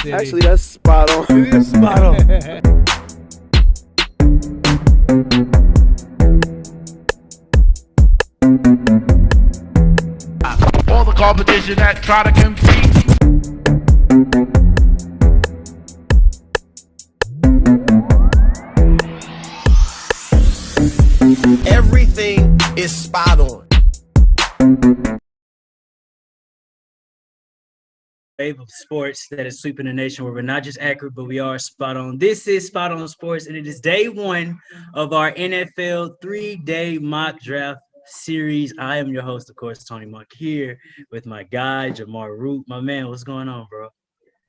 City. Actually, that's spot on. It is spot on. All the competition that try to compete. Everything is spot on. Wave of sports that is sweeping the nation where we're not just accurate, but we are spot on. This is Spot On Sports, and it is day one of our NFL 3-day mock draft series. I am your host, of course, Tony Monk, here with my guy, Jamar Root. My man, what's going on, bro?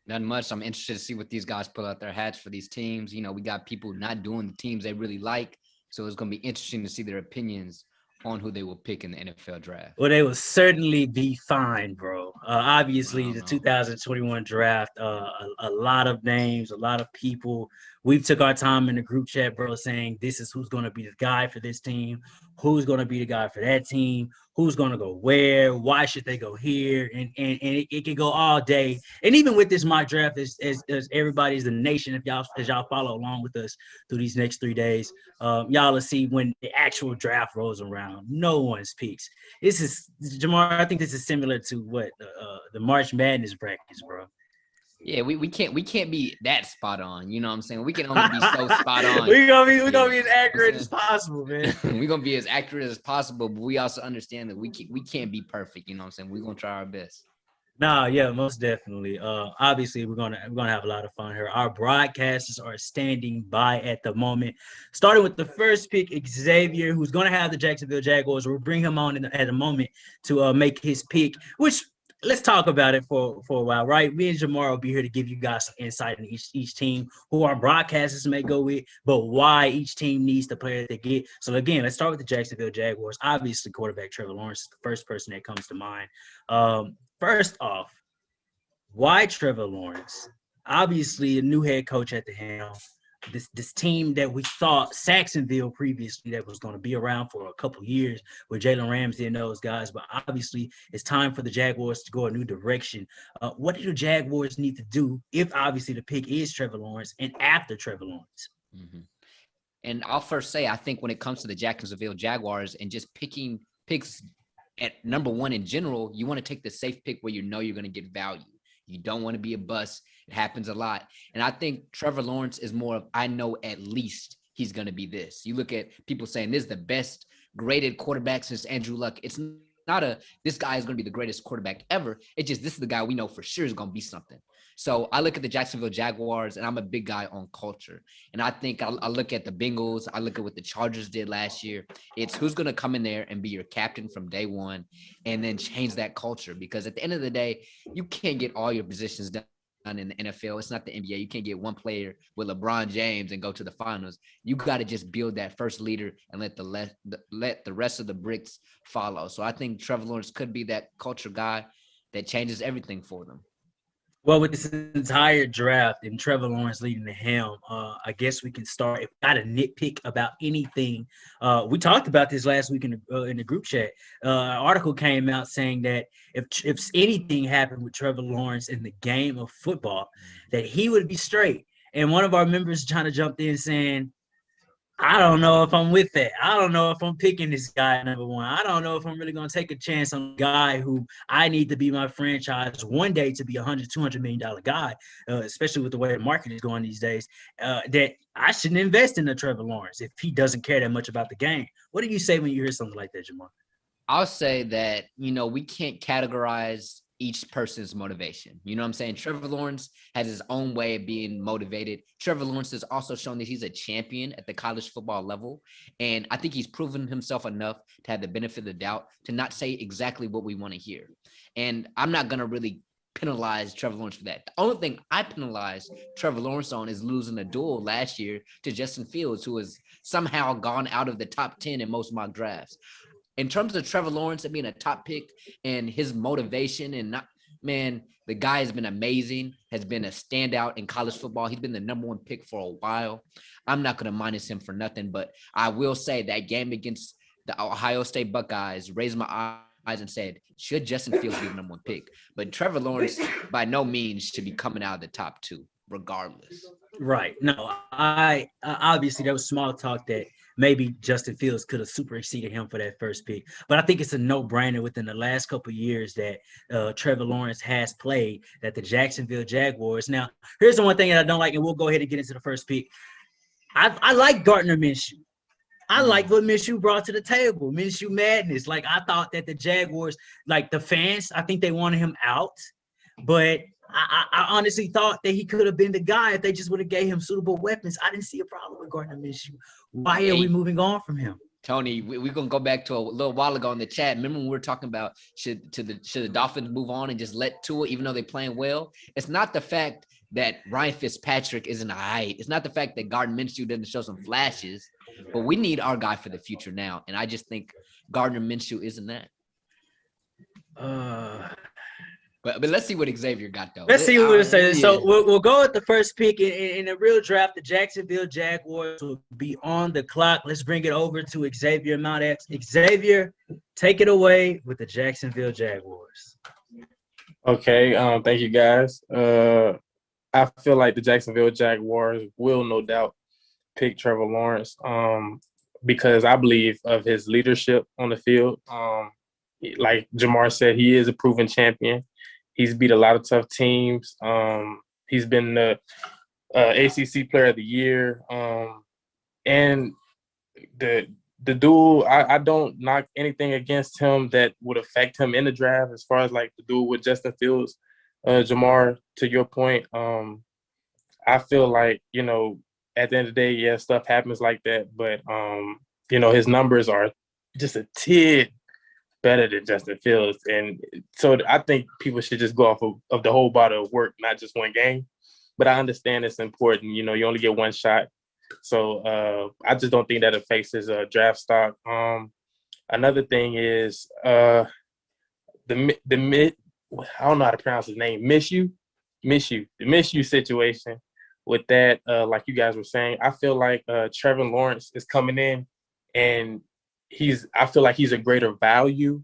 Nothing much. I'm interested to see what these guys pull out their hats for these teams. You know, we got people not doing the teams they really like, so it's going to be interesting to see their opinions on who they will pick in the NFL draft. Well, they will certainly be fine, bro. Obviously, the 2021 draft, a lot of names, a lot of people. We've took our time in the group chat, bro, saying this is who's going to be the guy for this team, who's going to be the guy for that team, who's going to go where, why should they go here, and it can go all day. And even with this mock draft, as everybody's the nation, if y'all follow along with us through these next 3 days, y'all will see when the actual draft rolls around, no one's picks. This is Jamar. I think this is similar to what the March Madness brackets, bro. Yeah, we can't be that spot on. You know what I'm saying? We can only be so spot on. We're gonna be as accurate as possible, man. We're gonna be as accurate as possible, but we also understand that we can't be perfect. You know what I'm saying? We're gonna try our best. Nah, yeah, most definitely. Obviously, we're gonna have a lot of fun here. Our broadcasters are standing by at the moment. Starting with the first pick, Xavier, who's gonna have the Jacksonville Jaguars. We'll bring him on at a moment to make his pick. Which let's talk about it for a while, right? Me and Jamar will be here to give you guys some insight in each team, who our broadcasters may go with, but why each team needs the player they get. So again, let's start with the Jacksonville Jaguars. Obviously, quarterback Trevor Lawrence is the first person that comes to mind. First off, why Trevor Lawrence? Obviously, a new head coach at the helm. This team that we thought Saxonville previously that was going to be around for a couple years with Jalen Ramsey and those guys, but obviously it's time for the Jaguars to go a new direction. What do the Jaguars need to do if obviously the pick is Trevor Lawrence and after Trevor Lawrence? Mm-hmm. And I'll first say, I think when it comes to the Jacksonville Jaguars and just picking picks at number one in general, you want to take the safe pick where you know you're going to get value. You don't want to be a bust. It happens a lot. And I think Trevor Lawrence is more of, I know at least he's going to be this. You look at people saying this is the best graded quarterback since Andrew Luck. It's not this guy is going to be the greatest quarterback ever. It's just this is the guy we know for sure is going to be something. So I look at the Jacksonville Jaguars, and I'm a big guy on culture. And I think I look at the Bengals. I look at what the Chargers did last year. It's who's going to come in there and be your captain from day one and then change that culture. Because at the end of the day, you can't get all your positions done in the NFL. It's not the NBA. You can't get one player with LeBron James and go to the finals. You got to just build that first leader and let the rest of the bricks follow. So I think Trevor Lawrence could be that culture guy that changes everything for them. Well, with this entire draft and Trevor Lawrence leading the helm, I guess we can start. If got a nitpick about anything, we talked about this last week in the group chat. An article came out saying that if anything happened with Trevor Lawrence in the game of football, that he would be straight. And one of our members trying to jump in saying, I don't know if I'm with that. I don't know if I'm picking this guy number one. I don't know if I'm really going to take a chance on a guy who I need to be my franchise one day to be $100, $200 million guy, especially with the way the market is going these days, that I shouldn't invest in a Trevor Lawrence if he doesn't care that much about the game. What do you say when you hear something like that, Jamar? I'll say that, we can't categorize each person's motivation. You know what I'm saying? Trevor Lawrence has his own way of being motivated. Trevor Lawrence has also shown that he's a champion at the college football level. And I think he's proven himself enough to have the benefit of the doubt to not say exactly what we want to hear. And I'm not going to really penalize Trevor Lawrence for that. The only thing I penalize Trevor Lawrence on is losing a duel last year to Justin Fields, who has somehow gone out of the top 10 in most mock drafts. In terms of Trevor Lawrence being a top pick and his motivation the guy has been amazing, has been a standout in college football. He's been the number one pick for a while. I'm not going to minus him for nothing, but I will say that game against the Ohio State Buckeyes raised my and said, should Justin Fields be the number 1 pick? But Trevor Lawrence by no means should be coming out of the top 2, regardless. Right. No, I obviously there was small talk that maybe Justin Fields could have super exceeded him for that first pick, but I think it's a no-brainer within the last couple of years that Trevor Lawrence has played that the Jacksonville Jaguars. Now, here's the one thing that I don't like, and we'll go ahead and get into the first pick. I like Gardner Minshew. I like what Minshew brought to the table. Minshew madness. Like, I thought that the Jaguars, like the fans, I think they wanted him out, but I honestly thought that he could have been the guy if they just would have gave him suitable weapons. I didn't see a problem with Gardner Minshew. Why are we moving on from him? Tony, we're gonna go back to a little while ago in the chat. Remember when we were talking about should the Dolphins move on and just let Tua, even though they're playing well? It's not the fact that Ryan Fitzpatrick isn't a height. It's not the fact that Gardner Minshew doesn't show some flashes, but we need our guy for the future now. And I just think Gardner Minshew isn't that. But let's see what Xavier got, though. Let's see what it says. Yeah. So we'll go with the first pick in the real draft. The Jacksonville Jaguars will be on the clock. Let's bring it over to Xavier Mount X. Xavier, take it away with the Jacksonville Jaguars. Okay, thank you guys. I feel like the Jacksonville Jaguars will no doubt pick Trevor Lawrence because I believe of his leadership on the field. Like Jamar said, he is a proven champion. He's beat a lot of tough teams. He's been the ACC Player of the Year. And the duel, I don't knock anything against him that would affect him in the draft as far as like the duel with Justin Fields. Jamar, to your point, I feel like, you know, at the end of the day, yeah, stuff happens like that. But, you know, his numbers are just a tid better than Justin Fields. And so I think people should just go off of the whole body of work, not just one game. But I understand it's important. You know, you only get one shot. So I just don't think that affects his draft stock. Another thing is I don't know how to pronounce his name, Minshew. The Minshew situation with that, like you guys were saying, I feel like Trevor Lawrence is coming in and I feel like he's a greater value.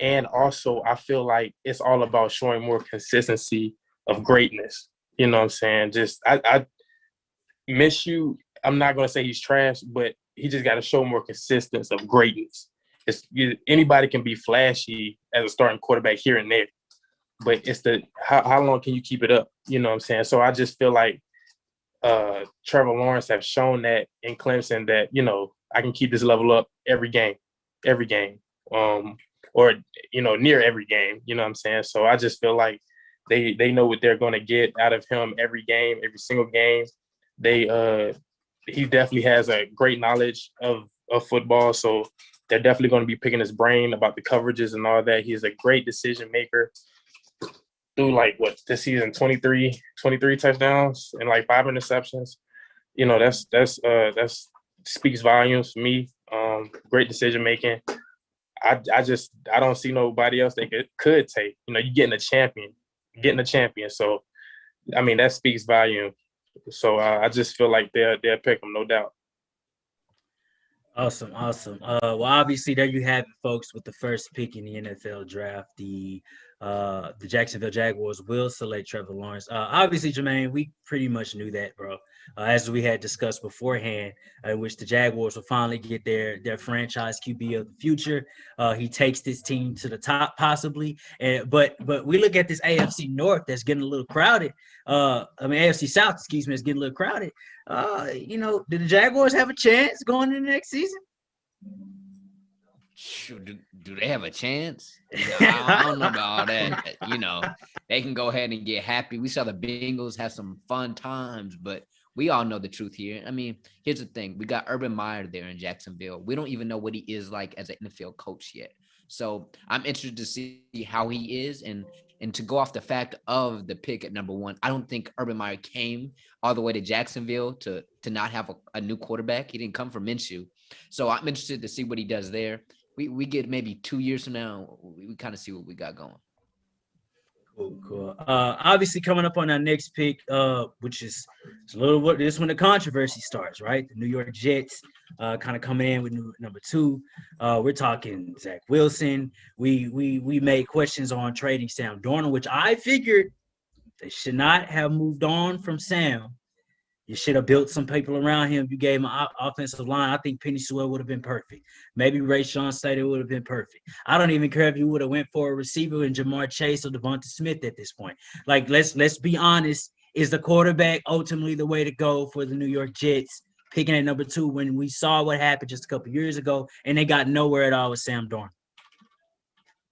And also I feel like it's all about showing more consistency of greatness. You know what I'm saying? Just I Minshew, I'm not going to say he's trash, but he just got to show more consistency of greatness. Anybody can be flashy as a starting quarterback here and there, but it's how long can you keep it up? You know what I'm saying? So I just feel like Trevor Lawrence have shown that in Clemson that, you know, I can keep this level up every game, or, you know, near every game, you know what I'm saying? So I just feel like they know what they're going to get out of him every game, every single game. He definitely has a great knowledge of football, so they're definitely going to be picking his brain about the coverages and all that. He's a great decision maker. Through like this season, 23 touchdowns and like 5 interceptions. You know, that's speaks volumes for me. Great decision making. I don't see nobody else that could take. You know, you're getting a champion. So, I mean, that speaks volume. So I just feel like they'll pick him, no doubt. Awesome. Well, obviously, there you have it, folks, with the first pick in the NFL draft. The Jacksonville Jaguars will select Trevor Lawrence. Obviously, Jermaine, we pretty much knew that, bro. As we had discussed beforehand, in which the Jaguars will finally get their franchise QB of the future. He takes this team to the top, possibly. But we look at this AFC North that's getting a little crowded. AFC South, is getting a little crowded. You know, do the Jaguars have a chance going into next season? Do they have a chance? You know, I don't know about all that. You know, they can go ahead and get happy. We saw the Bengals have some fun times, but we all know the truth here. I mean, here's the thing. We got Urban Meyer there in Jacksonville. We don't even know what he is like as an NFL coach yet. So I'm interested to see how he is. And to go off the fact of the pick at number 1, I don't think Urban Meyer came all the way to Jacksonville to not have a new quarterback. He didn't come from Minshew. So I'm interested to see what he does there. We get maybe 2 years from now, we kind of see what we got going. Cool, cool. Obviously, coming up on our next pick, which is it's a little what this when the controversy starts, right? The New York Jets, kind of coming in with number 2. We're talking Zach Wilson. We made questions on trading Sam Darnold, which I figured they should not have moved on from Sam. You should have built some people around him. You gave him an offensive line. I think Penny Sewell would have been perfect. Maybe Rayshon Slater would have been perfect. I don't even care if you would have went for a receiver in Jamar Chase or Devonta Smith at this point. Like, let's be honest. Is the quarterback ultimately the way to go for the New York Jets, picking at number 2 when we saw what happened just a couple years ago and they got nowhere at all with Sam Darnold?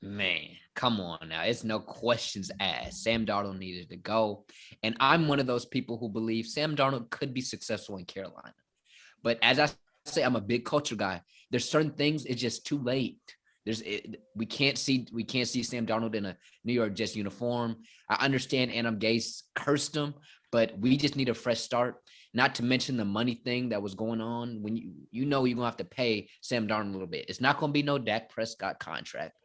Man, come on now. It's no questions asked. Sam Darnold needed to go. And I'm one of those people who believe Sam Darnold could be successful in Carolina. But as I say, I'm a big culture guy. There's certain things, it's just too late. We can't see Sam Darnold in a New York Jets uniform. I understand Adam Gase cursed him, but we just need a fresh start. Not to mention the money thing that was going on when you're going to have to pay Sam Darnold a little bit. It's not going to be no Dak Prescott contract,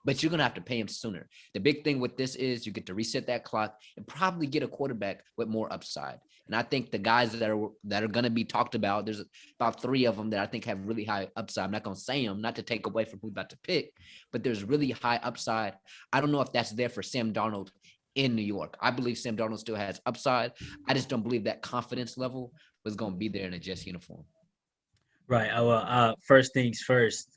but you're going to have to pay him sooner. The big thing with this is you get to reset that clock and probably get a quarterback with more upside. And I think the guys that are going to be talked about, there's about 3 of them that I think have really high upside. I'm not going to say them, not to take away from who's about to pick, but there's really high upside. I don't know if that's there for Sam Darnold in New York. I believe Sam Darnold still has upside. I just don't believe that confidence level was going to be there in a Jets uniform. Right. First things first.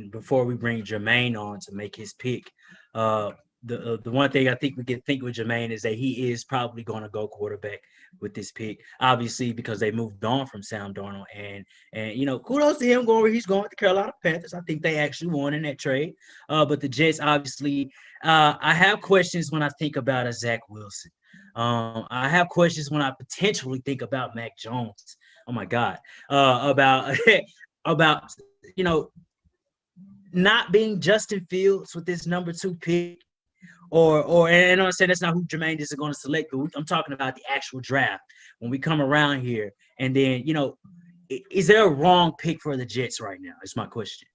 Before we bring Jermaine on to make his pick, the one thing I think we can think with Jermaine is that he is probably going to go quarterback with this pick, obviously because they moved on from Sam Darnold, and kudos to him going where he's going with the Carolina Panthers. I think they actually won in that trade. But the Jets, obviously, I have questions when I think about a Zach Wilson. I have questions when I potentially think about Mac Jones. Oh my God, about not being Justin Fields with this number 2 pick. And I'm saying that's not who Jermaine is going to select, but I'm talking about the actual draft when we come around here. And then, is there a wrong pick for the Jets right now? Is my question.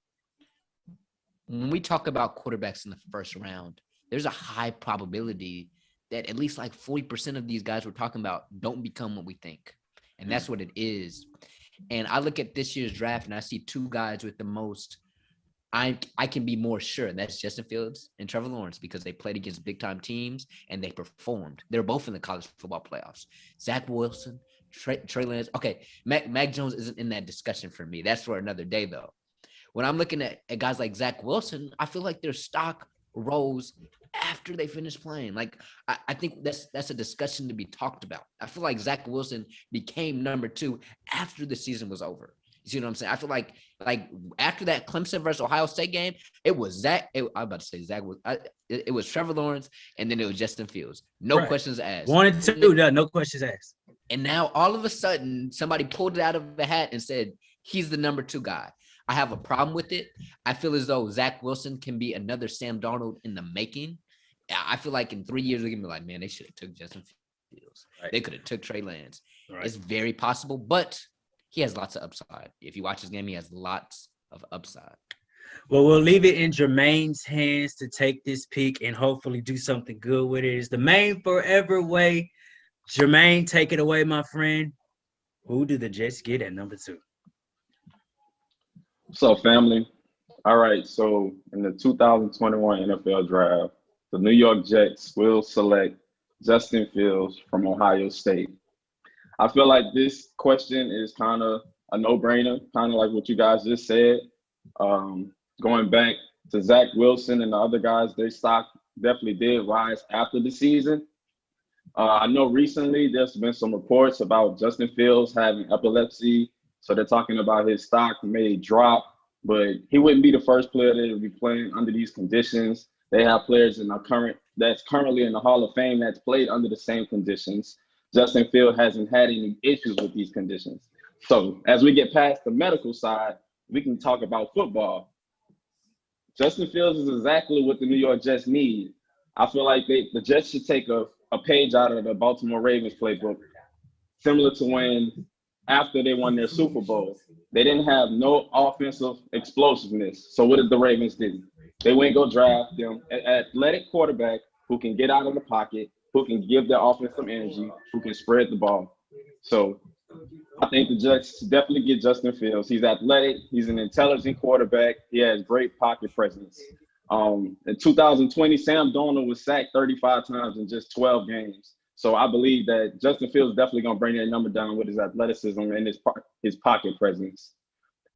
When we talk about quarterbacks in the first round, there's a high probability that at least like 40% of these guys we're talking about don't become what we think. And that's what it is. And I look at this year's draft and I see 2 guys with the most I can be more sure that's Justin Fields and Trevor Lawrence because they played against big-time teams and they performed. They're both in the college football playoffs. Zach Wilson, Trey Lance. Okay, Mac Jones isn't in that discussion for me. That's for another day, though. When I'm looking at guys like Zach Wilson, I feel like their stock rose after they finished playing. Like, I think that's a discussion to be talked about. I feel like Zach Wilson became number 2 after the season was over. You see what I'm saying? I feel like after that Clemson versus Ohio State game, it was Zach. I'm about to say Zach was. It was Trevor Lawrence, and then it was Justin Fields. No questions asked. 1 and 2, no questions asked. And now all of a sudden, somebody pulled it out of the hat and said he's the number 2 guy. I have a problem with it. I feel as though Zach Wilson can be another Sam Darnold in the making. I feel like in 3 years they're gonna be like, man, they should have took Justin Fields. Right. They could have took Trey Lance. Right. It's very possible, but he has lots of upside. If you watch his game, he has lots of upside. Well, we'll leave it in Jermaine's hands to take this pick and hopefully do something good with it. It's the main forever way. Jermaine, take it away, my friend. Who do the Jets get at number 2? What's up, family? All right, so in the 2021 NFL Draft, the New York Jets will select Justin Fields from Ohio State. I feel like this question is kind of a no-brainer, kind of like what you guys just said. Going back to Zach Wilson and the other guys, their stock definitely did rise after the season. I know recently there's been some reports about Justin Fields having epilepsy, so they're talking about his stock may drop, but he wouldn't be the first player that would be playing under these conditions. They have players that's currently in the Hall of Fame that's played under the same conditions. Justin Fields hasn't had any issues with these conditions. So as we get past the medical side, we can talk about football. Justin Fields is exactly what the New York Jets need. I feel like the Jets should take a page out of the Baltimore Ravens playbook, similar to when after they won their Super Bowl, they didn't have no offensive explosiveness. So what did the Ravens do? They went and go draft them an athletic quarterback who can get out of the pocket, who can give their offense some energy, who can spread the ball. So I think the Jets definitely get Justin Fields. He's athletic. He's an intelligent quarterback. He has great pocket presence. In 2020, Sam Darnold was sacked 35 times in just 12 games. So I believe that Justin Fields is definitely going to bring that number down with his athleticism and his pocket presence.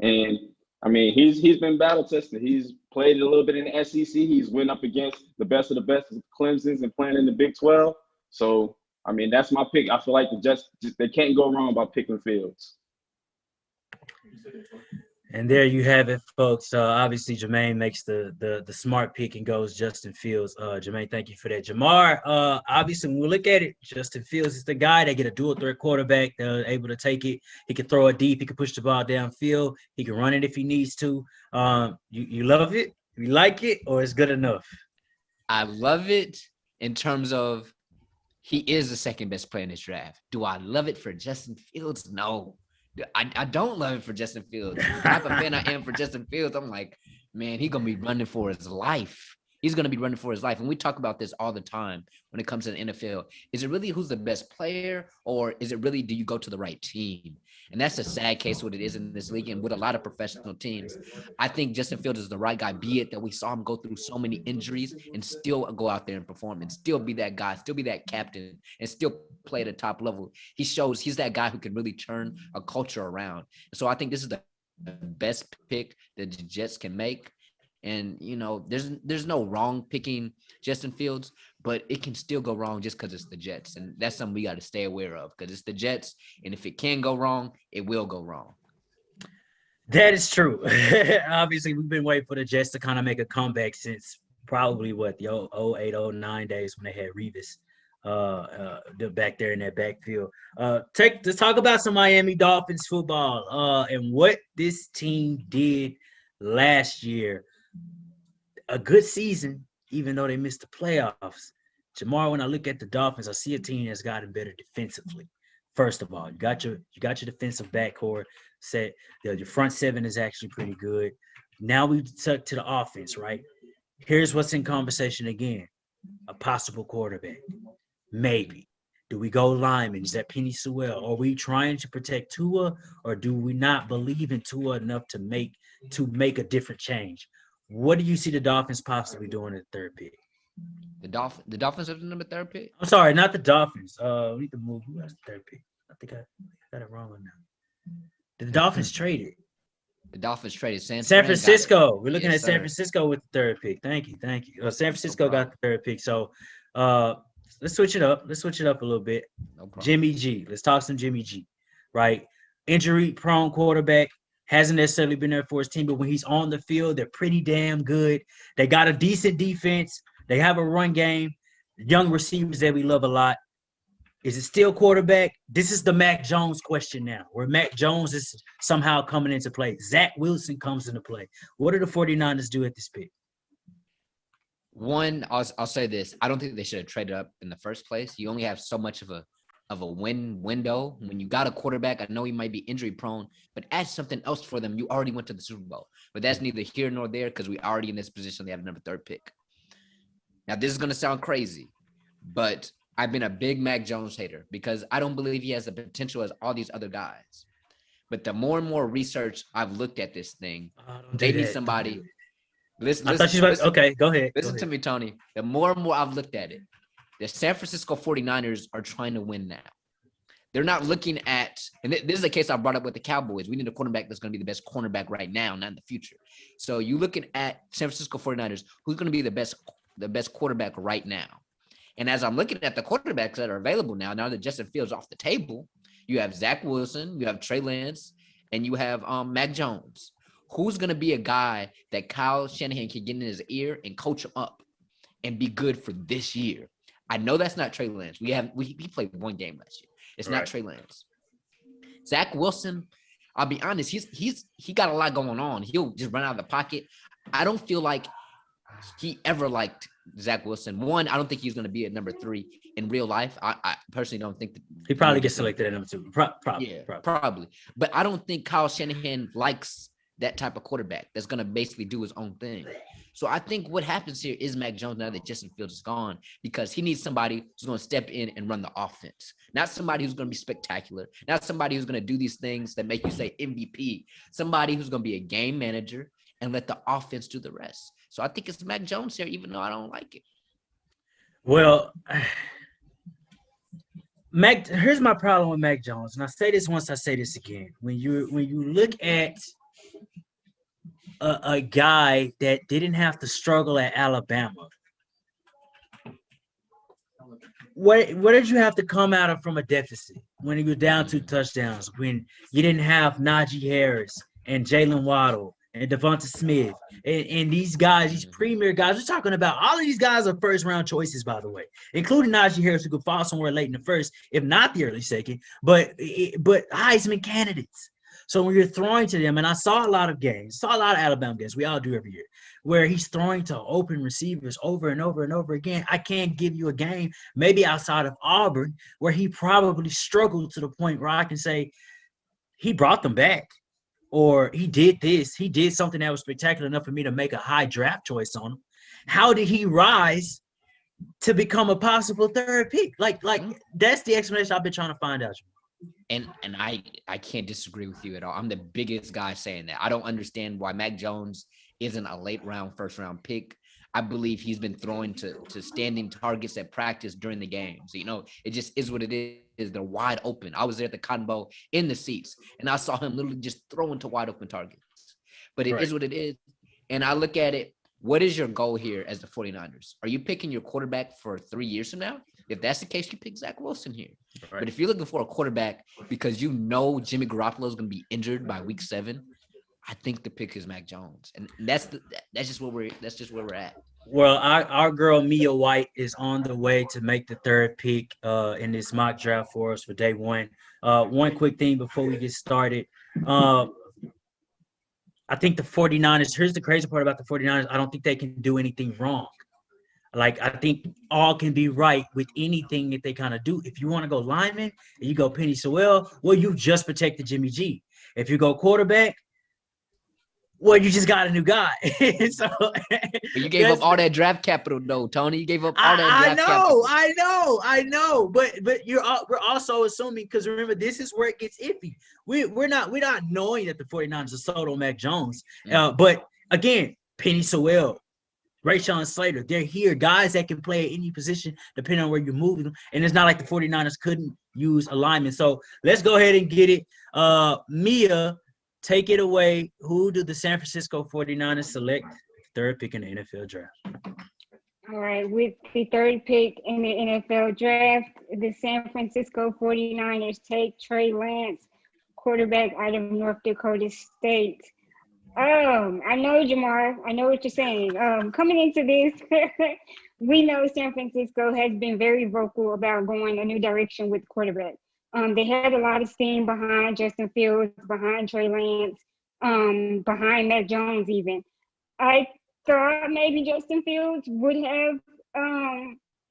And I mean, he's been battle tested. He's played a little bit in the SEC. He's went up against the best of the best of Clemson's and playing in the Big 12. So I mean, that's my pick. I feel like the Jets, they can't go wrong by picking Fields. And there you have it, folks. Obviously, Jermaine makes the smart pick and goes Justin Fields. Jermaine, thank you for that. Jamar, obviously, when we look at it, Justin Fields is the guy that get a dual threat quarterback that able to take it. He can throw it deep. He can push the ball downfield. He can run it if he needs to. You love it? You like it? Or it's good enough? I love it in terms of he is the second best player in this draft. Do I love it for Justin Fields? No. I don't love it for Justin Fields. The type of fan I am for Justin Fields, I'm like, man, he's going to be running for his life. He's going to be running for his life. And we talk about this all the time when it comes to the NFL. Is it really who's the best player, or is it really do you go to the right team? And that's a sad case what it is in this league and with a lot of professional teams. I think Justin Fields is the right guy, be it that we saw him go through so many injuries and still go out there and perform and still be that guy, still be that captain, and still play at a top level. He shows he's that guy who can really turn a culture around. So I think this is the best pick that the Jets can make. And, you know, there's no wrong picking Justin Fields, but it can still go wrong just because it's the Jets. And that's something we got to stay aware of because it's the Jets. And if it can go wrong, it will go wrong. That is true. Obviously, we've been waiting for the Jets to kind of make a comeback since probably the 08, 09 days when they had Revis back there in that backfield. Let's talk about some Miami Dolphins football and what this team did last year. A good season, even though they missed the playoffs. Jamar, when I look at the Dolphins, I see a team that's gotten better defensively. First of all, you got your defensive backcourt set. Your front seven is actually pretty good. Now we took to the offense, right? Here's what's in conversation again: a possible quarterback, maybe. Do we go lineman? Is that Penny Sewell? Are we trying to protect Tua, or do we not believe in Tua enough to make a different change? What do you see the Dolphins possibly doing at the third pick? The Dolphins have the number third pick? I'm sorry, not the Dolphins. We need to move. Who has the third pick? I think I got it wrong now. The Dolphins traded. The Dolphins traded San Francisco. We're looking at San sir. Francisco with the third pick. Thank you. San Francisco got the third pick. So let's switch it up. Let's switch it up a little bit. No problem. Jimmy G. Let's talk some Jimmy G. Right? Injury-prone quarterback. Hasn't necessarily been there for his team, but when he's on the field, they're pretty damn good. They got a decent defense. They have a run game. Young receivers that we love a lot. Is it still quarterback? This is the Mac Jones question now, where Mac Jones is somehow coming into play. Zach Wilson comes into play. What do the 49ers do at this pick? One, I'll say this. I don't think they should have traded up in the first place. You only have so much of a win window. When you got a quarterback, I know he might be injury prone, but add something else for them. You already went to the Super Bowl, but that's neither here nor there because we already in this position. They have number third pick. Now, this is going to sound crazy, but I've been a big Mac Jones hater because I don't believe he has the potential as all these other guys. But the more and more research I've looked at this thing, they need somebody. Listen, okay, go ahead. Listen to me, Tony. The more and more I've looked at it, the San Francisco 49ers are trying to win now. They're not looking at, and this is a case I brought up with the Cowboys. We need a cornerback that's going to be the best cornerback right now, not in the future. So you looking at San Francisco 49ers, who's going to be the best quarterback right now? And as I'm looking at the quarterbacks that are available now that Justin Fields off the table, you have Zach Wilson, you have Trey Lance, and you have Mac Jones. Who's going to be a guy that Kyle Shanahan can get in his ear and coach him up and be good for this year? I know that's not Trey Lance. We played one game last year. It's not Trey Lance. Zach Wilson, I'll be honest, he got a lot going on. He'll just run out of the pocket. I don't feel like he ever liked Zach Wilson. One, I don't think he's going to be at number 3 in real life. I personally don't think that he probably gets selected at number 2. Probably. But I don't think Kyle Shanahan likes that type of quarterback that's going to basically do his own thing. So I think what happens here is Mac Jones, now that Justin Fields is gone, because he needs somebody who's going to step in and run the offense, not somebody who's going to be spectacular, not somebody who's going to do these things that make you say MVP, somebody who's going to be a game manager and let the offense do the rest. So I think it's Mac Jones here, even though I don't like it. Well, here's my problem with Mac Jones, and I say this once, I say this again. When you look at a guy that didn't have to struggle at Alabama, what did you have to come out of from a deficit when you were down 2 touchdowns? When you didn't have Najee Harris and Jalen Waddle and Devonta Smith and these guys, these premier guys. We're talking about all of these guys are first-round choices, by the way, including Najee Harris, who could fall somewhere late in the first, if not the early second, but Heisman candidates. So when you're throwing to them, and I saw a lot of games, saw a lot of Alabama games, we all do every year, where he's throwing to open receivers over and over and over again. I can't give you a game, maybe outside of Auburn, where he probably struggled to the point where I can say he brought them back. Or he did this. He did something that was spectacular enough for me to make a high draft choice on him. How did he rise to become a possible third pick? Like that's the explanation I've been trying to find out. And I can't disagree with you at all. I'm the biggest guy saying that. I don't understand why Mac Jones isn't a late round, first round pick. I believe he's been throwing to standing targets at practice during the games. You know, it just is what it is. They're wide open. I was there at the Cotton Bowl in the seats, and I saw him literally just throwing to wide open targets. But it is what it is. And I look at it, what is your goal here as the 49ers? Are you picking your quarterback for 3 years from now? If that's the case, you pick Zach Wilson here. Right. But if you're looking for a quarterback because you know Jimmy Garoppolo is going to be injured by week 7, I think the pick is Mac Jones, and that's just where we're at. Well, our girl Mia White is on the way to make the third pick in this mock draft for us for day one. One quick thing before we get started. I think the 49ers, here's the crazy part about the 49ers, I don't think they can do anything wrong. Like, I think all can be right with anything that they kind of do. If you want to go lineman and you go Penny Sewell, well, you just protected Jimmy G. If you go quarterback, well, you just got a new guy. So, but you gave up all that draft capital, though, Tony. You gave up all that draft capital. I know. But we're also assuming, because remember, this is where it gets iffy. We're not knowing that the 49ers are sold on Mac Jones. But again, Penny Sewell, Rashawn Slater, they're here. Guys that can play at any position depending on where you're moving them. And it's not like the 49ers couldn't use a lineman. So let's go ahead and get it. Mia, take it away. Who do the San Francisco 49ers select third pick in the NFL draft? All right, with the third pick in the NFL draft, the San Francisco 49ers take Trey Lance, quarterback out of North Dakota State. I know, Jamar. I know what you're saying. Coming into this, we know San Francisco has been very vocal about going a new direction with quarterback. They had a lot of steam behind Justin Fields, behind Trey Lance, behind Mac Jones even. I thought maybe Justin Fields would have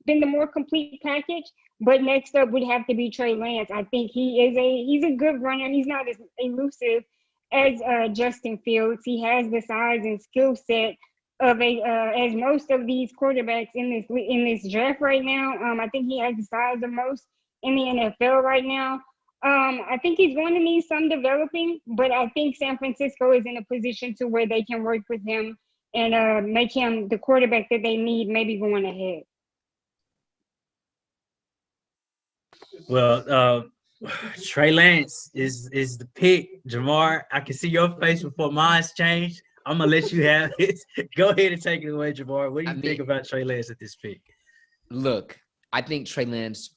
been the more complete package, but next up would have to be Trey Lance. I think he's a good runner. He's not as elusive as Justin Fields. He has the size and skill set of as most of these quarterbacks in this draft right now. I think he has the size of most in the NFL right now. I think he's going to need some developing, but I think San Francisco is in a position to where they can work with him and make him the quarterback that they need, maybe going ahead. Well, Trey Lance is the pick. Jamar, I can see your face before mine's changed. I'm going to let you have it. Go ahead and take it away, Jamar. What do you think about Trey Lance at this pick? Look, I think Trey Lance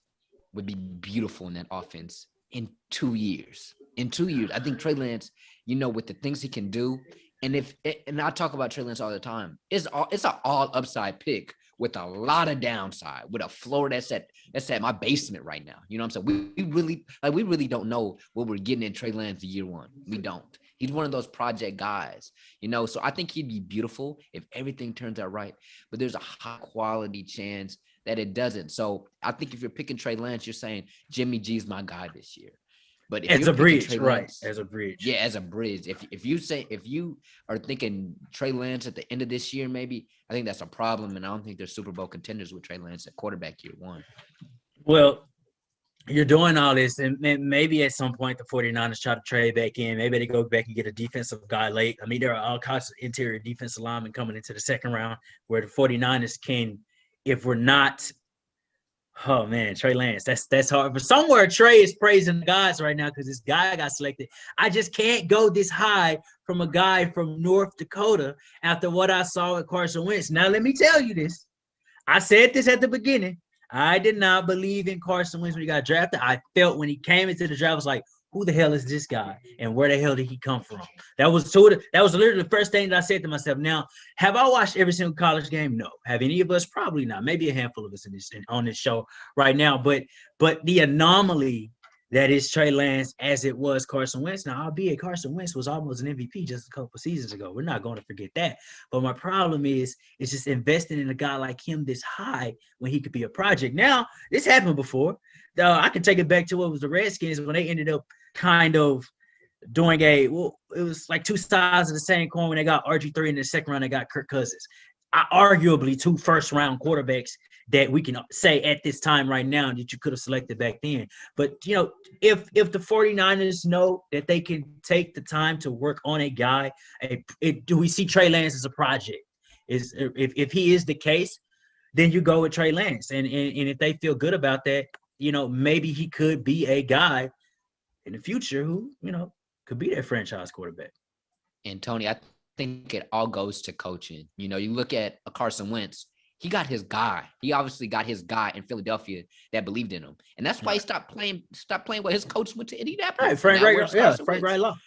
would be beautiful in that offense in 2 years. In 2 years, I think Trey Lance, with the things he can do, and I talk about Trey Lance all the time, it's an all upside pick with a lot of downside, with a floor that's at my basement right now. You know what I'm saying? We really don't know what we're getting in Trey Lance year one. We don't. He's one of those project guys, so I think he'd be beautiful if everything turns out right. But there's a high quality chance that it doesn't. So I think if you're picking Trey Lance, you're saying Jimmy G's my guy this year. But if As you're a picking bridge, Trey right? Lance, As a bridge. yeah, as a bridge. If you are thinking Trey Lance at the end of this year, maybe I think that's a problem, and I don't think they're Super Bowl contenders with Trey Lance at quarterback year one. Well, you're doing all this, and maybe at some point the 49ers try to trade back in. Maybe they go back and get a defensive guy late. I mean, there are all kinds of interior defensive linemen coming into the second round where the 49ers can, if we're not, oh man, Trey Lance, that's hard. But somewhere Trey is praising the guys right now because this guy got selected. I just can't go this high from a guy from North Dakota after what I saw at Carson Wentz. Now, let me tell you this. I said this at the beginning. I did not believe in Carson Wentz when he got drafted. I felt when he came into the draft, I was like, who the hell is this guy? And where the hell did he come from? That was literally the first thing that I said to myself. Now, have I watched every single college game? No. Have any of us? Probably not. Maybe a handful of us on this show right now. But the anomaly that is Trey Lance as it was Carson Wentz. Now, albeit Carson Wentz was almost an MVP just a couple of seasons ago. We're not going to forget that. But my problem is just investing in a guy like him this high when he could be a project. Now, this happened before. I can take it back to what was the Redskins when they ended up kind of doing it was like two sides of the same coin when they got RG3 in the second round, they got Kirk Cousins. Arguably two first-round quarterbacks that we can say at this time right now that you could have selected back then. But, if the 49ers know that they can take the time to work on a guy, do we see Trey Lance as a project? If he is the case, then you go with Trey Lance. And if they feel good about that, maybe he could be a guy in the future who, could be their franchise quarterback. And Tony, I think it all goes to coaching. You look at a Carson Wentz, he got his guy. He obviously got his guy in Philadelphia that believed in him. And that's why he stopped playing with his coach went to Indianapolis. Right, Frank Reich,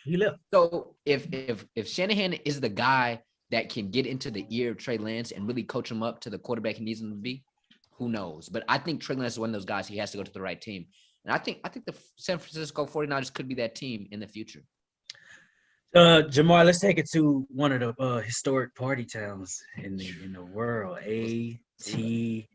he left. So if Shanahan is the guy that can get into the ear of Trey Lance and really coach him up to the quarterback he needs him to be, who knows? But I think Trey Lance is one of those guys. He has to go to the right team. And I think the San Francisco 49ers could be that team in the future. Jamar, let's take it to one of the historic party towns in the world, ATL.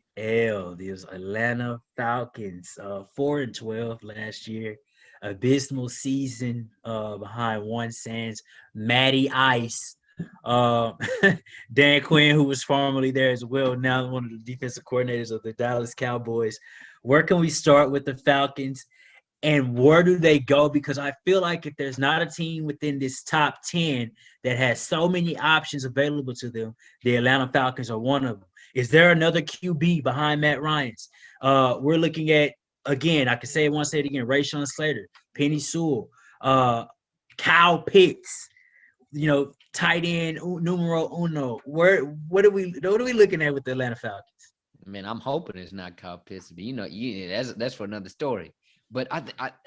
These Atlanta Falcons, 4-12 last year, abysmal season behind Juan Sands, Matty Ice, Dan Quinn, who was formerly there as well, now one of the defensive coordinators of the Dallas Cowboys. Where can we start with the Falcons? And where do they go? Because I feel like if there's not a team within this top 10 that has so many options available to them, the Atlanta Falcons are one of them. Is there another QB behind Matt Ryan's? We're looking at, again, I can say it once, say it again, Rashawn Slater, Penny Sewell, Kyle Pitts, tight end numero uno. What are we looking at with the Atlanta Falcons? Man, I'm hoping it's not Kyle Pitts, but that's for another story. But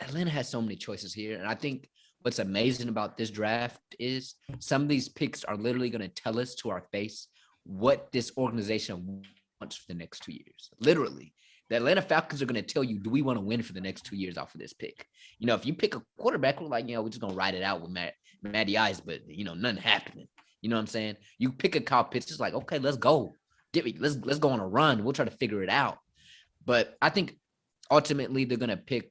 Atlanta has so many choices here. And I think what's amazing about this draft is some of these picks are literally going to tell us to our face what this organization wants for the next 2 years. Literally. The Atlanta Falcons are going to tell you, do we want to win for the next 2 years off of this pick? If you pick a quarterback, we're like, we're just going to ride it out with Matty Ice, but, nothing happening. You know what I'm saying? You pick a Kyle Pitts, it's like, okay, let's go. Let's go on a run. We'll try to figure it out. But I think ultimately they're going to pick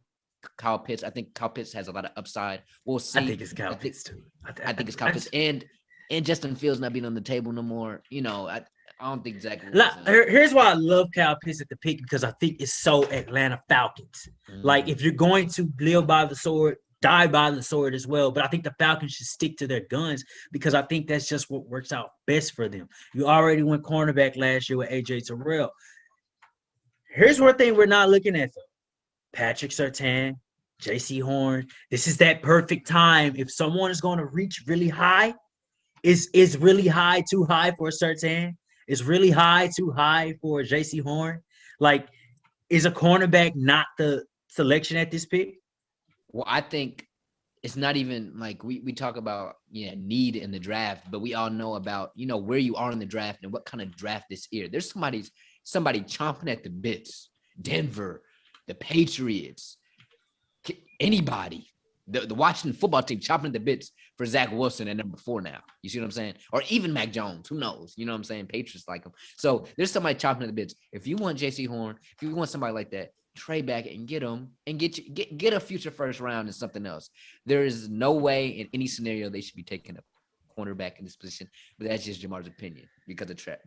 Kyle Pitts. I think Kyle Pitts has a lot of upside. We'll see. I think it's Kyle Pitts too. I think it's Kyle Pitts. And Justin Fields not being on the table no more. I don't think exactly. Here's why I love Kyle Pitts at the pick, because I think it's so Atlanta Falcons. Mm-hmm. Like, if you're going to live by the sword, die by the sword as well. But I think the Falcons should stick to their guns because I think that's just what works out best for them. You already went cornerback last year with AJ Terrell. Here's one thing we're not looking at, though. Patrick Surtain, J.C. Horn. This is that perfect time. If someone is going to reach really high, is really high too high for Surtain? Is really high too high for J.C. Horn? Like, is a cornerback not the selection at this pick? Well, I think it's not even like we talk about need in the draft, but we all know about where you are in the draft and what kind of draft this year. There's somebody chomping at the bits. Denver, the Patriots, anybody, the Washington football team chopping at the bits for Zach Wilson at number 4 now. You see what I'm saying? Or even Mac Jones. Who knows? You know what I'm saying? Patriots like him. So there's somebody chopping at the bits. If you want J.C. Horn, if you want somebody like that, trade back and get him and get a future first round and something else. There is no way in any scenario they should be taking a cornerback in this position, but that's just Jamar's opinion because of draft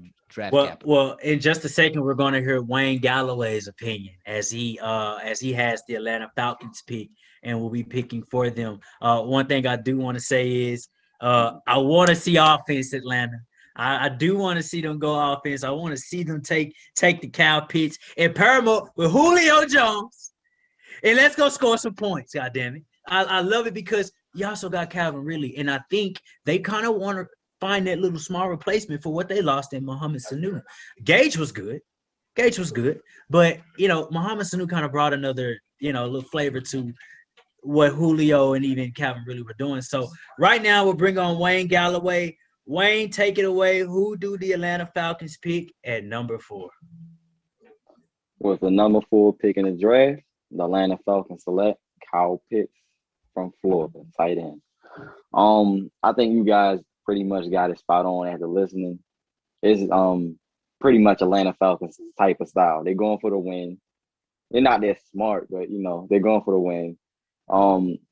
capital. Well, in just a second, we're going to hear Wayne Galloway's opinion as he has the Atlanta Falcons pick and will be picking for them. One thing I do want to say is I want to see offense, Atlanta. I do want to see them go offense. I want to see them take the Kyle Pitts and Paramount with Julio Jones, and let's go score some points. God damn it! I love it because you also got Calvin Ridley, and I think they kind of want to find that little small replacement for what they lost in Mohamed Sanu. Gage was good, but Mohamed Sanu kind of brought another little flavor to what Julio and even Calvin Ridley were doing. So right now we'll bring on Wayne Galloway. Wayne, take it away. Who do the Atlanta Falcons pick at number 4? With the number 4 pick in the draft, the Atlanta Falcons select Kyle Pitts from Florida, tight end. I think you guys pretty much got it spot on after listening. It's pretty much Atlanta Falcons type of style. They're going for the win. They're not that smart, but they're going for the win.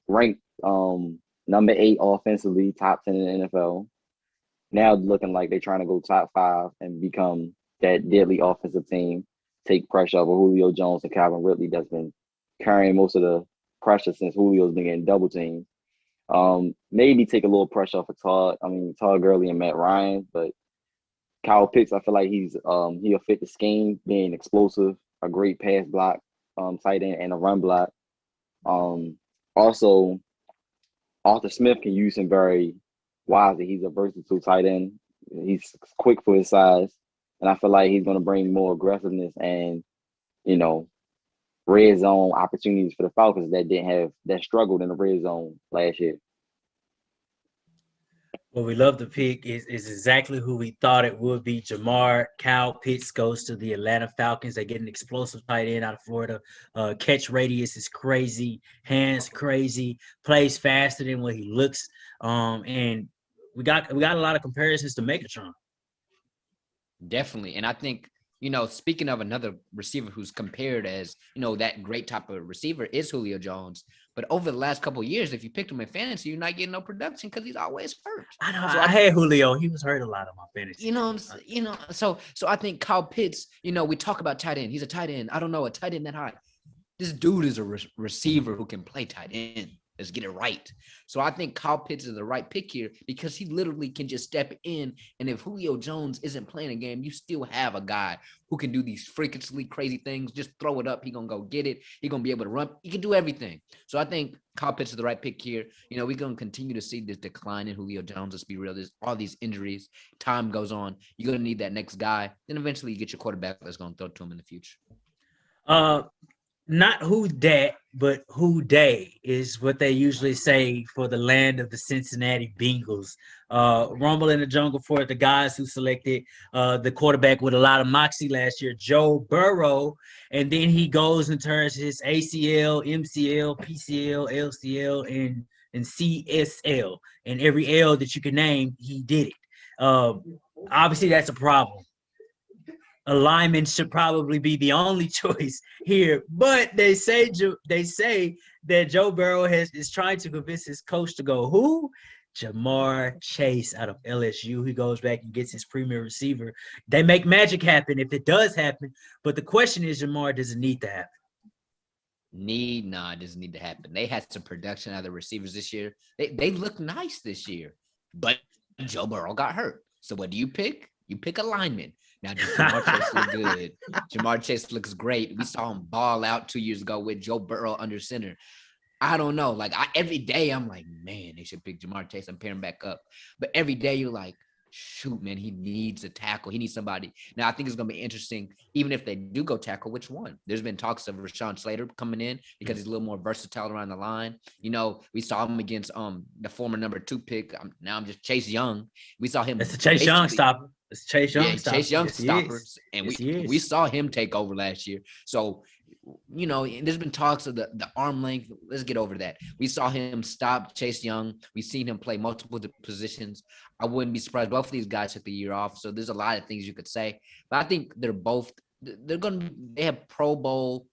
Ranked number 8 offensively, top 10 in the NFL. Now looking like they're trying to go top 5 and become that deadly offensive team, take pressure off of Julio Jones and Calvin Ridley that's been carrying most of the pressure since Julio's been getting double teamed. Maybe take a little pressure off of Todd Gurley and Matt Ryan, but Kyle Pitts, I feel like he'll fit the scheme, being explosive, a great pass block, tight end, and a run block. Also, Arthur Smith can use him very wisely. He's a versatile tight end. He's quick for his size, and I feel like he's going to bring more aggressiveness and, red zone opportunities for the Falcons that struggled in the red zone last year. Well, we love the pick. Is exactly who we thought it would be. Jamar. Kyle Pitts goes to the Atlanta Falcons. They get an explosive tight end out of Florida. Catch radius is crazy. Hands crazy. Plays faster than what he looks. And we got a lot of comparisons to Megatron. Definitely. And I think, speaking of another receiver who's compared as, that great type of receiver is Julio Jones. But over the last couple of years, if you picked him in fantasy, you're not getting no production because he's always hurt. I know. So I had Julio. He was hurt a lot on my fantasy. So I think Kyle Pitts, we talk about tight end. He's a tight end. I don't know, a tight end that high. This dude is a receiver who can play tight end. Let's get it right. So I think Kyle Pitts is the right pick here because he literally can just step in. And if Julio Jones isn't playing a game, you still have a guy who can do these freakishly crazy things. Just throw it up. He's going to go get it. He's going to be able to run. He can do everything. So I think Kyle Pitts is the right pick here. We're going to continue to see this decline in Julio Jones. Let's be real. There's all these injuries. Time goes on. You're going to need that next guy. Then eventually you get your quarterback that's going to throw to him in the future. Not who dat, but who day is what they usually say for the land of the Cincinnati Bengals. Rumble in the jungle for the guys who selected the quarterback with a lot of moxie last year, Joe Burrow, and then he goes and turns his ACL, MCL, PCL, LCL, and CSL, and every L that you can name, he did it. Obviously, that's a problem. A lineman should probably be the only choice here, but they say that Joe Burrow is trying to convince his coach to go who? Jamar Chase out of LSU. He goes back and gets his premier receiver. They make magic happen if it does happen, but the question is, Jamar, does it need to happen? It doesn't need to happen. They had some production out of the receivers this year. They look nice this year, but Joe Burrow got hurt. So what do you pick? You pick a lineman. Now, does Jamar Chase look good? Jamar Chase looks great. We saw him ball out 2 years ago with Joe Burrow under center. I don't know. Every day I'm like, man, they should pick Jamar Chase and pair him back up. But every day you're like, shoot, man, he needs a tackle. He needs somebody. Now, I think it's going to be interesting, even if they do go tackle, which one? There's been talks of Rashawn Slater coming in because he's a little more versatile around the line. We saw him against the former number 2 pick. Now I'm just Chase Young. We saw him. It's a Chase Young stopper. It's Chase Young. Yeah, Chase Young stoppers. And we saw him take over last year. So, there's been talks of the arm length. Let's get over that. We saw him stop Chase Young. We've seen him play multiple positions. I wouldn't be surprised. Both of these guys took the year off. So there's a lot of things you could say. But I think they have Pro Bowl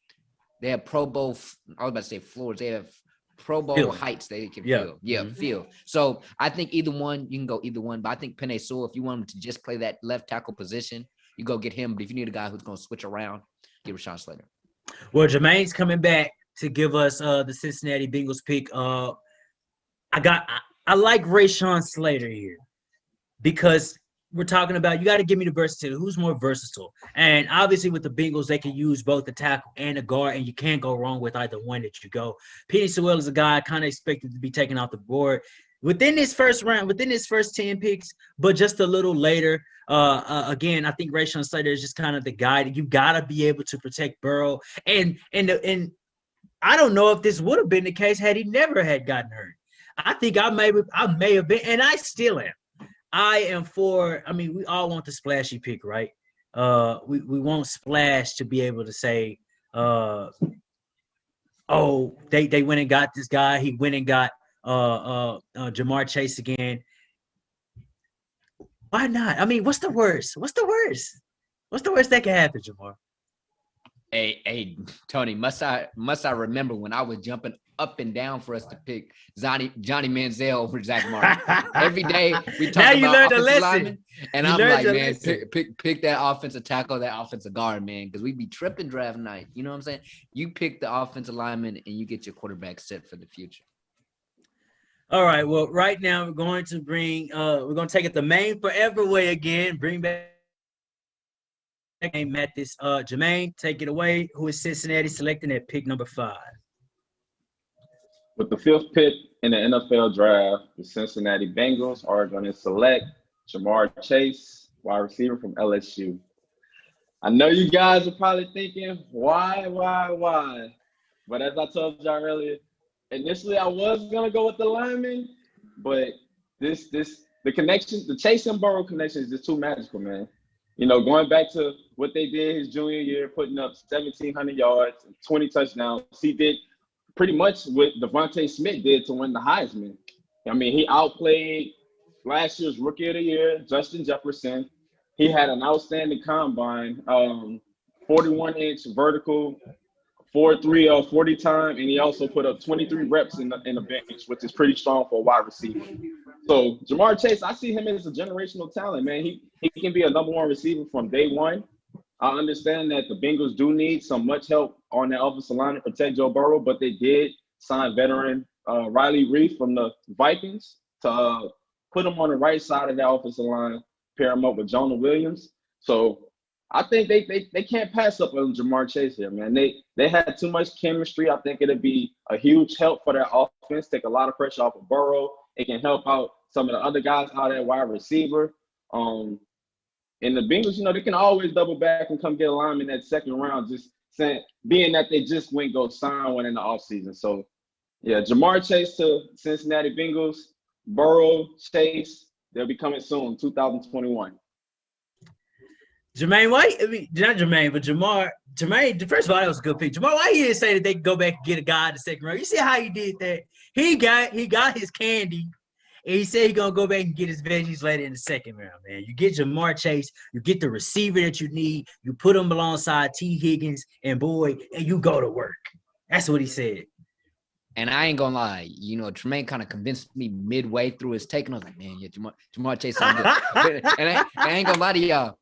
They have Pro Bowl. I was about to say floors. They have Pro Bowl Field. heights they can Yeah. feel. Yeah, Mhm. feel. So I think either one, you can go either one. But I think Penei Sewell, if you want him to just play that left tackle position, you go get him. But if you need a guy who's going to switch around, get Rashawn Slater. Well, Jermaine's coming back to give us the Cincinnati Bengals pick. I like Rashawn Slater here because we're talking about you got to give me the versatility. Who's more versatile? And obviously with the Bengals, they can use both the tackle and the guard, and you can't go wrong with either one that you go. Penei Sewell is a guy I kind of expected to be taken off the board within this first round, within his first 10 picks, but just a little later. Again, I think Rashawn Slater is just kind of the guy that you got to be able to protect Burrow. And I don't know if this would have been the case had he never had gotten hurt. I think I may have been, and I still am. I am for, I mean, we all want the splashy pick, right? We want splash to be able to say, oh, they went and got this guy. He went and got Jamar Chase again. Why not? I mean, what's the worst? What's the worst that can happen, Jamar? Hey, Tony, must I remember when I was jumping up and down for us to pick Johnny Manziel over Zach Martin? Every day we talk Now you about learned a offensive lesson. linemen, and You I'm learned like, a man, lesson. pick that offensive tackle, that offensive guard, man, because we be tripping draft night. You know what I'm saying? You pick the offensive lineman and you get your quarterback set for the future. All right. Well, right now we're going to take it the main forever way again. Bring back Mathis. Jermaine, take it away. Who is Cincinnati selecting at pick number 5? With the 5th pick in the NFL draft, the Cincinnati Bengals are going to select Jamar Chase, wide receiver from LSU. I know you guys are probably thinking, why? But as I told y'all earlier, initially I was going to go with the lineman, but the connection, the Chase and Burrow connection is just too magical, man. You know, going back to what they did his junior year, putting up 1,700 yards, 20 touchdowns, he did pretty much what Devontae Smith did to win the Heisman. I mean, he outplayed last year's Rookie of the Year, Justin Jefferson. He had an outstanding combine, 41-inch vertical, 4.3 40 time, and he also put up 23 reps in the bench, which is pretty strong for a wide receiver. So Jamar Chase, I see him as a generational talent, man. He can be a number 1 receiver from day one. I understand that the Bengals do need some much help on that offensive line to protect Joe Burrow, but they did sign veteran Riley Reef from the Vikings to put him on the right side of that offensive line, pair him up with Jonah Williams. So I think they can't pass up on Jamar Chase here, man. They had too much chemistry. I think it'd be a huge help for their offense, take a lot of pressure off of Burrow. It can help out some of the other guys out at wide receiver. And the Bengals, you know, they can always double back and come get a lineman in that second round, just saying, being that they just went go sign one in the offseason. So, yeah, Jamar Chase to Cincinnati Bengals, Burrow, Chase, they'll be coming soon, 2021. Jermaine, why? I mean, not Jermaine, but Jamar. Jermaine, first of all, that was a good pick. Jamar, why you didn't say that they could go back and get a guy in the second round? You see how he did that? He got his candy, and he said he's gonna go back and get his veggies later in the second round, man. You get Jamar Chase, you get the receiver that you need, you put him alongside T. Higgins and Boyd, and you go to work. That's what he said. And I ain't gonna lie, you know, Tremaine kind of convinced me midway through his take, and I was like, man, yeah, Jamar Chase is good. And I ain't gonna lie to y'all.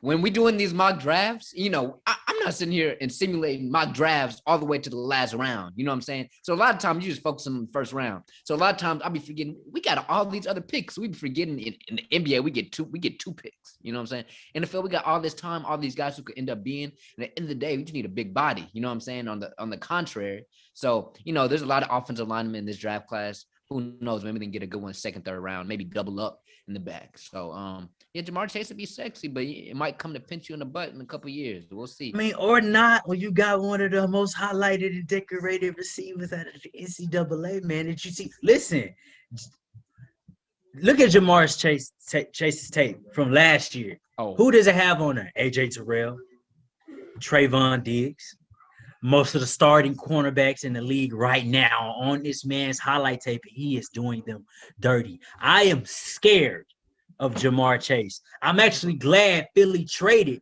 When we doing these mock drafts, you know, I'm not sitting here and simulating mock drafts all the way to the last round. You know what I'm saying? So a lot of times you just focus on the first round. So a lot of times I'll be forgetting we got all these other picks. We be forgetting in the NBA we get two picks. You know what I'm saying? NFL we got all this time, all these guys who could end up being. And at the end of the day, we just need a big body. You know what I'm saying? On the contrary, so you know, there's a lot of offensive linemen in this draft class. Who knows? Maybe they can get a good one second, third round, maybe double up in the back. So yeah, Jamar Chase would be sexy, but it might come to pinch you in the butt in a couple of years. We'll see. I mean, or not, when you got one of the most highlighted and decorated receivers out of the NCAA, man, that you see. Listen, look at Jamar Chase's tape from last year. Oh, Who does it have on there? A.J. Terrell, Trayvon Diggs. Most of the starting cornerbacks in the league right now on this man's highlight tape, he is doing them dirty. I am scared of Jamar Chase. I'm actually glad Philly traded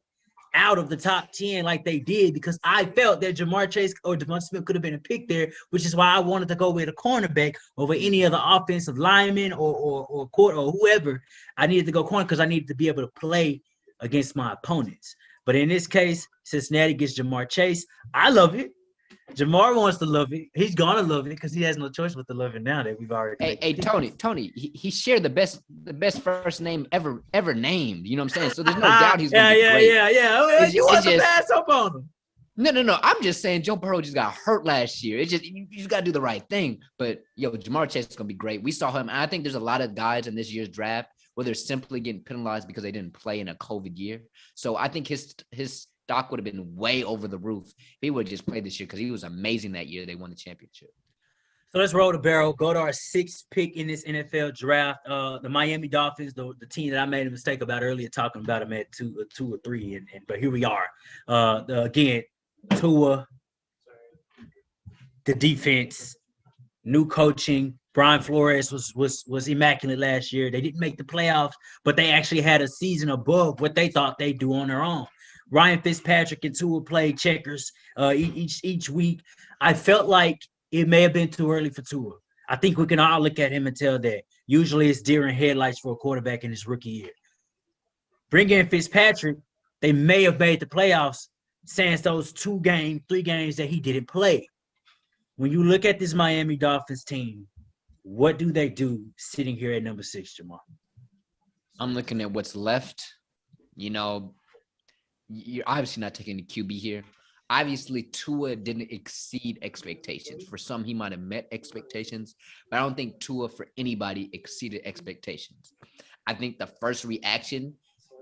out of the top 10 like they did, because I felt that Jamar Chase or Devonta Smith could have been a pick there, which is why I wanted to go with a cornerback over any other offensive lineman or court or whoever. I needed to go corner because I needed to be able to play against my opponents. But in this case, Cincinnati gets Jamar Chase. I love it. Jamar wants to love it. He's gonna love it because he has no choice but to love it now that we've already. Hey, Tony, he shared the best first name ever named. You know what I'm saying? So there's no doubt he's gonna be great. Yeah. You want to pass up on him? No. I'm just saying Joe Burrow just got hurt last year. It's just you just gotta do the right thing. But Jamar Chase is gonna be great. We saw him. I think there's a lot of guys in this year's draft where they're simply getting penalized because they didn't play in a COVID year. So I think his stock would have been way over the roof if he would have just played this year because he was amazing that year. They won the championship. So let's roll the barrel. Go to our 6th pick in this NFL draft. The Miami Dolphins, the team that I made a mistake about earlier, talking about them at 2 or 3, but here we are. Again, Tua, the defense, new coaching. Brian Flores was immaculate last year. They didn't make the playoffs, but they actually had a season above what they thought they'd do on their own. Ryan Fitzpatrick and Tua played checkers each week. I felt like it may have been too early for Tua. I think we can all look at him and tell that. Usually it's deer in headlights for a quarterback in his rookie year. Bring in Fitzpatrick, they may have made the playoffs since those 3 games that he didn't play. When you look at this Miami Dolphins team, what do they do sitting here at number 6, Jamal? I'm looking at what's left. You're obviously not taking the QB here. Obviously, Tua didn't exceed expectations. For some, he might have met expectations, but I don't think Tua for anybody exceeded expectations. I think the first reaction,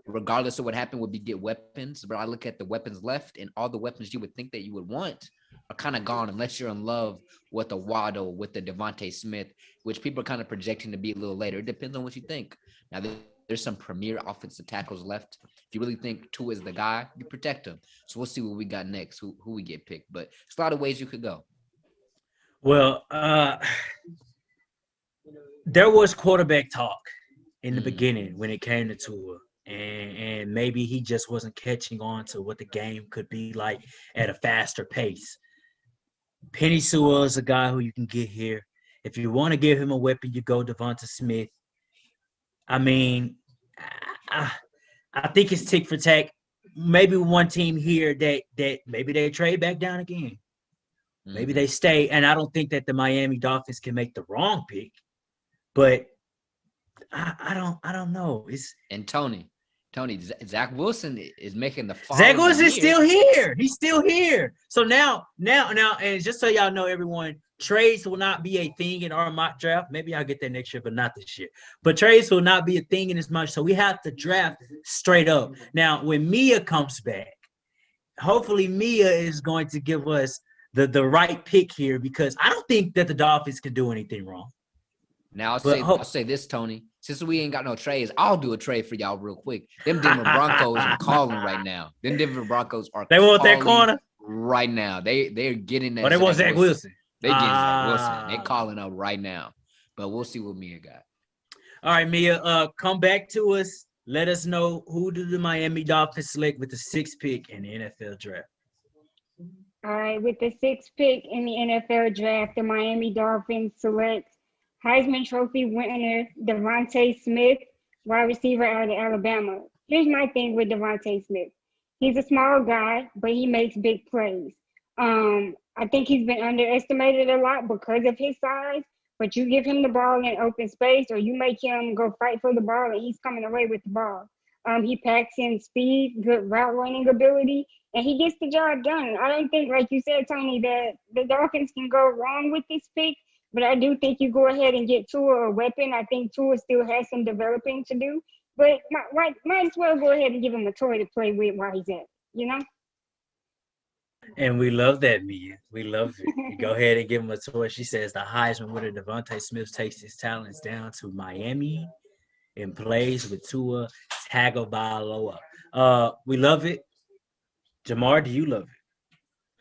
regardless of what happened, would be get weapons. But I look at the weapons left, and all the weapons you would think that you would want are kind of gone unless you're in love with the Waddle, with the Devontae Smith, which people are kind of projecting to be a little later. It depends on what you think. Now, there's some premier offensive tackles left. If you really think Tua is the guy, you protect him. So we'll see what we got next, who we get picked. But there's a lot of ways you could go. Well, there was quarterback talk in the beginning when it came to Tua. And maybe he just wasn't catching on to what the game could be like at a faster pace. Penei Sewell is a guy who you can get here. If you want to give him a weapon, you go Devonta Smith. I mean, I think it's tick for tack. Maybe one team here that maybe they trade back down again. Maybe they stay. And I don't think that the Miami Dolphins can make the wrong pick. But I don't know. And Tony, Zach Wilson is making the fall. Zach Wilson is still here. He's still here. So now, and just so y'all know, everyone, trades will not be a thing in our mock draft. Maybe I'll get that next year, but not this year. But trades will not be a thing in as much. So we have to draft straight up. Now, when Mia comes back, hopefully Mia is going to give us the right pick here, because I don't think that the Dolphins can do anything wrong. Now I'll say this, Tony. Since we ain't got no trades, I'll do a trade for y'all real quick. Them Denver Broncos are calling right now. Them Denver Broncos are. They want that corner right now. They're getting that. Oh, they want Zach Wilson. They getting Zach Wilson. They're calling up right now. But we'll see what Mia got. All right, Mia, come back to us. Let us know, who do the Miami Dolphins select with the 6th pick in the NFL draft? All right, with the 6th pick in the NFL draft, the Miami Dolphins select Heisman Trophy winner Devontae Smith, wide receiver out of Alabama. Here's my thing with Devontae Smith. He's a small guy, but he makes big plays. I think he's been underestimated a lot because of his size, but you give him the ball in open space, or you make him go fight for the ball, and he's coming away with the ball. He packs in speed, good route running ability, and he gets the job done. I don't think, like you said, Tony, that the Dolphins can go wrong with this pick. But I do think you go ahead and get Tua a weapon. I think Tua still has some developing to do. But might as well go ahead and give him a toy to play with while he's at, you know? And we love that, Mia. We love it. You go ahead and give him a toy. She says the Heisman winner Devontae Smith takes his talents down to Miami and plays with Tua Tagovailoa. We love it. Jamar, do you love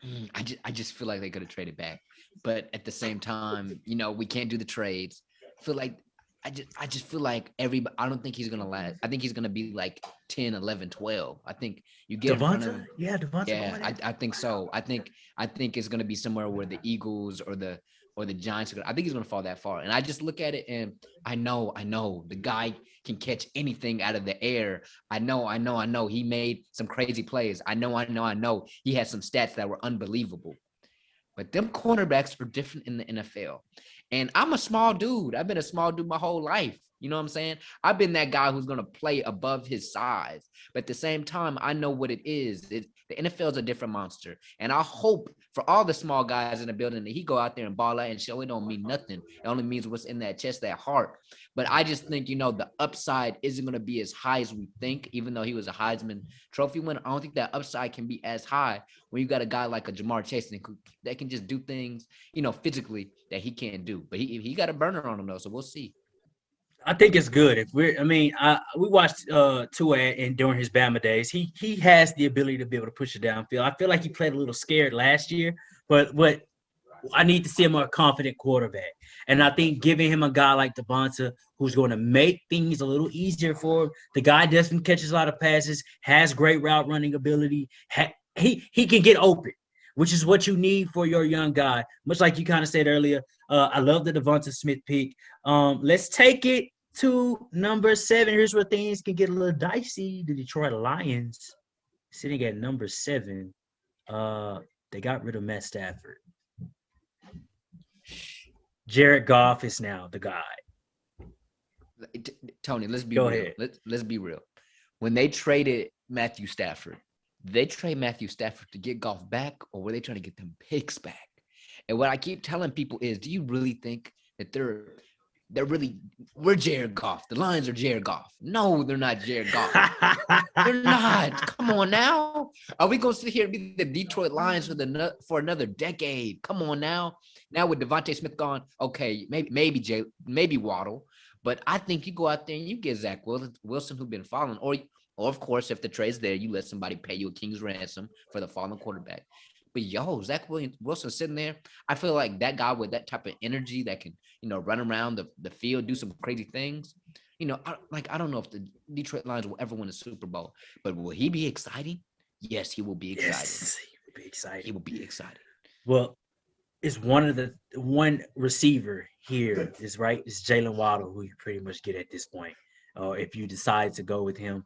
it? I just feel like they could have traded back. But at the same time, we can't do the trades. I feel like I just feel like everybody. I don't think he's gonna last. I think he's gonna be like 10, 11, 12. I think you get in front of Devonta? him. Yeah, Devonta Yeah, going in. I think so. I think it's gonna be somewhere where the Eagles or the Giants are gonna. I think he's gonna fall that far. And I just look at it and I know the guy can catch anything out of the air. I know. He made some crazy plays. I know. He had some stats that were unbelievable. But them cornerbacks are different in the NFL. And I'm a small dude. I've been a small dude my whole life. You know what I'm saying? I've been that guy who's going to play above his size. But at the same time, I know what it is. The NFL is a different monster. And I hope for all the small guys in the building that he go out there and ball out and show it don't mean nothing. It only means what's in that chest, that heart. But I just think, the upside isn't going to be as high as we think, even though he was a Heisman Trophy winner. I don't think that upside can be as high when you got a guy like a Jamar Chase that can just do things, physically that he can't do. But he got a burner on him, though, so we'll see. I think it's good. We watched Tua and during his Bama days. He has the ability to be able to push it downfield. I feel like he played a little scared last year, but what I need to see him a confident quarterback. And I think giving him a guy like Devonta who's going to make things a little easier for him. The guy doesn't catches a lot of passes, has great route running ability. He can get open, which is what you need for your young guy. Much like you kind of said earlier, I love the Devonta Smith pick. Let's take it to number 7. Here's where things can get a little dicey. The Detroit Lions sitting at number 7. They got rid of Matt Stafford. Jared Goff is now the guy. Tony, let's be Go real. ahead. Let's be real. When they traded Matthew Stafford, they trade Matthew Stafford to get Goff back, or were they trying to get them picks back? And what I keep telling people is, do you really think that we're Jared Goff? The Lions are Jared Goff. No, they're not Jared Goff. They're not. Come on now. Are we going to sit here and be the Detroit Lions for another decade? Come on now. Now with Devontae Smith gone, okay, maybe Waddle. But I think you go out there and you get Zach Wilson, who's been falling. Or of course, if the trade's there, you let somebody pay you a king's ransom for the fallen quarterback. But Zach Wilson sitting there, I feel like that guy with that type of energy that can, run around the field, do some crazy things. I don't know if the Detroit Lions will ever win a Super Bowl, but will he be exciting? Yes, he will be excited. Yes, he will be excited. He will be excited. Well, it's one receiver here is right. It's Jalen Waddle, who you pretty much get at this point. If you decide to go with him,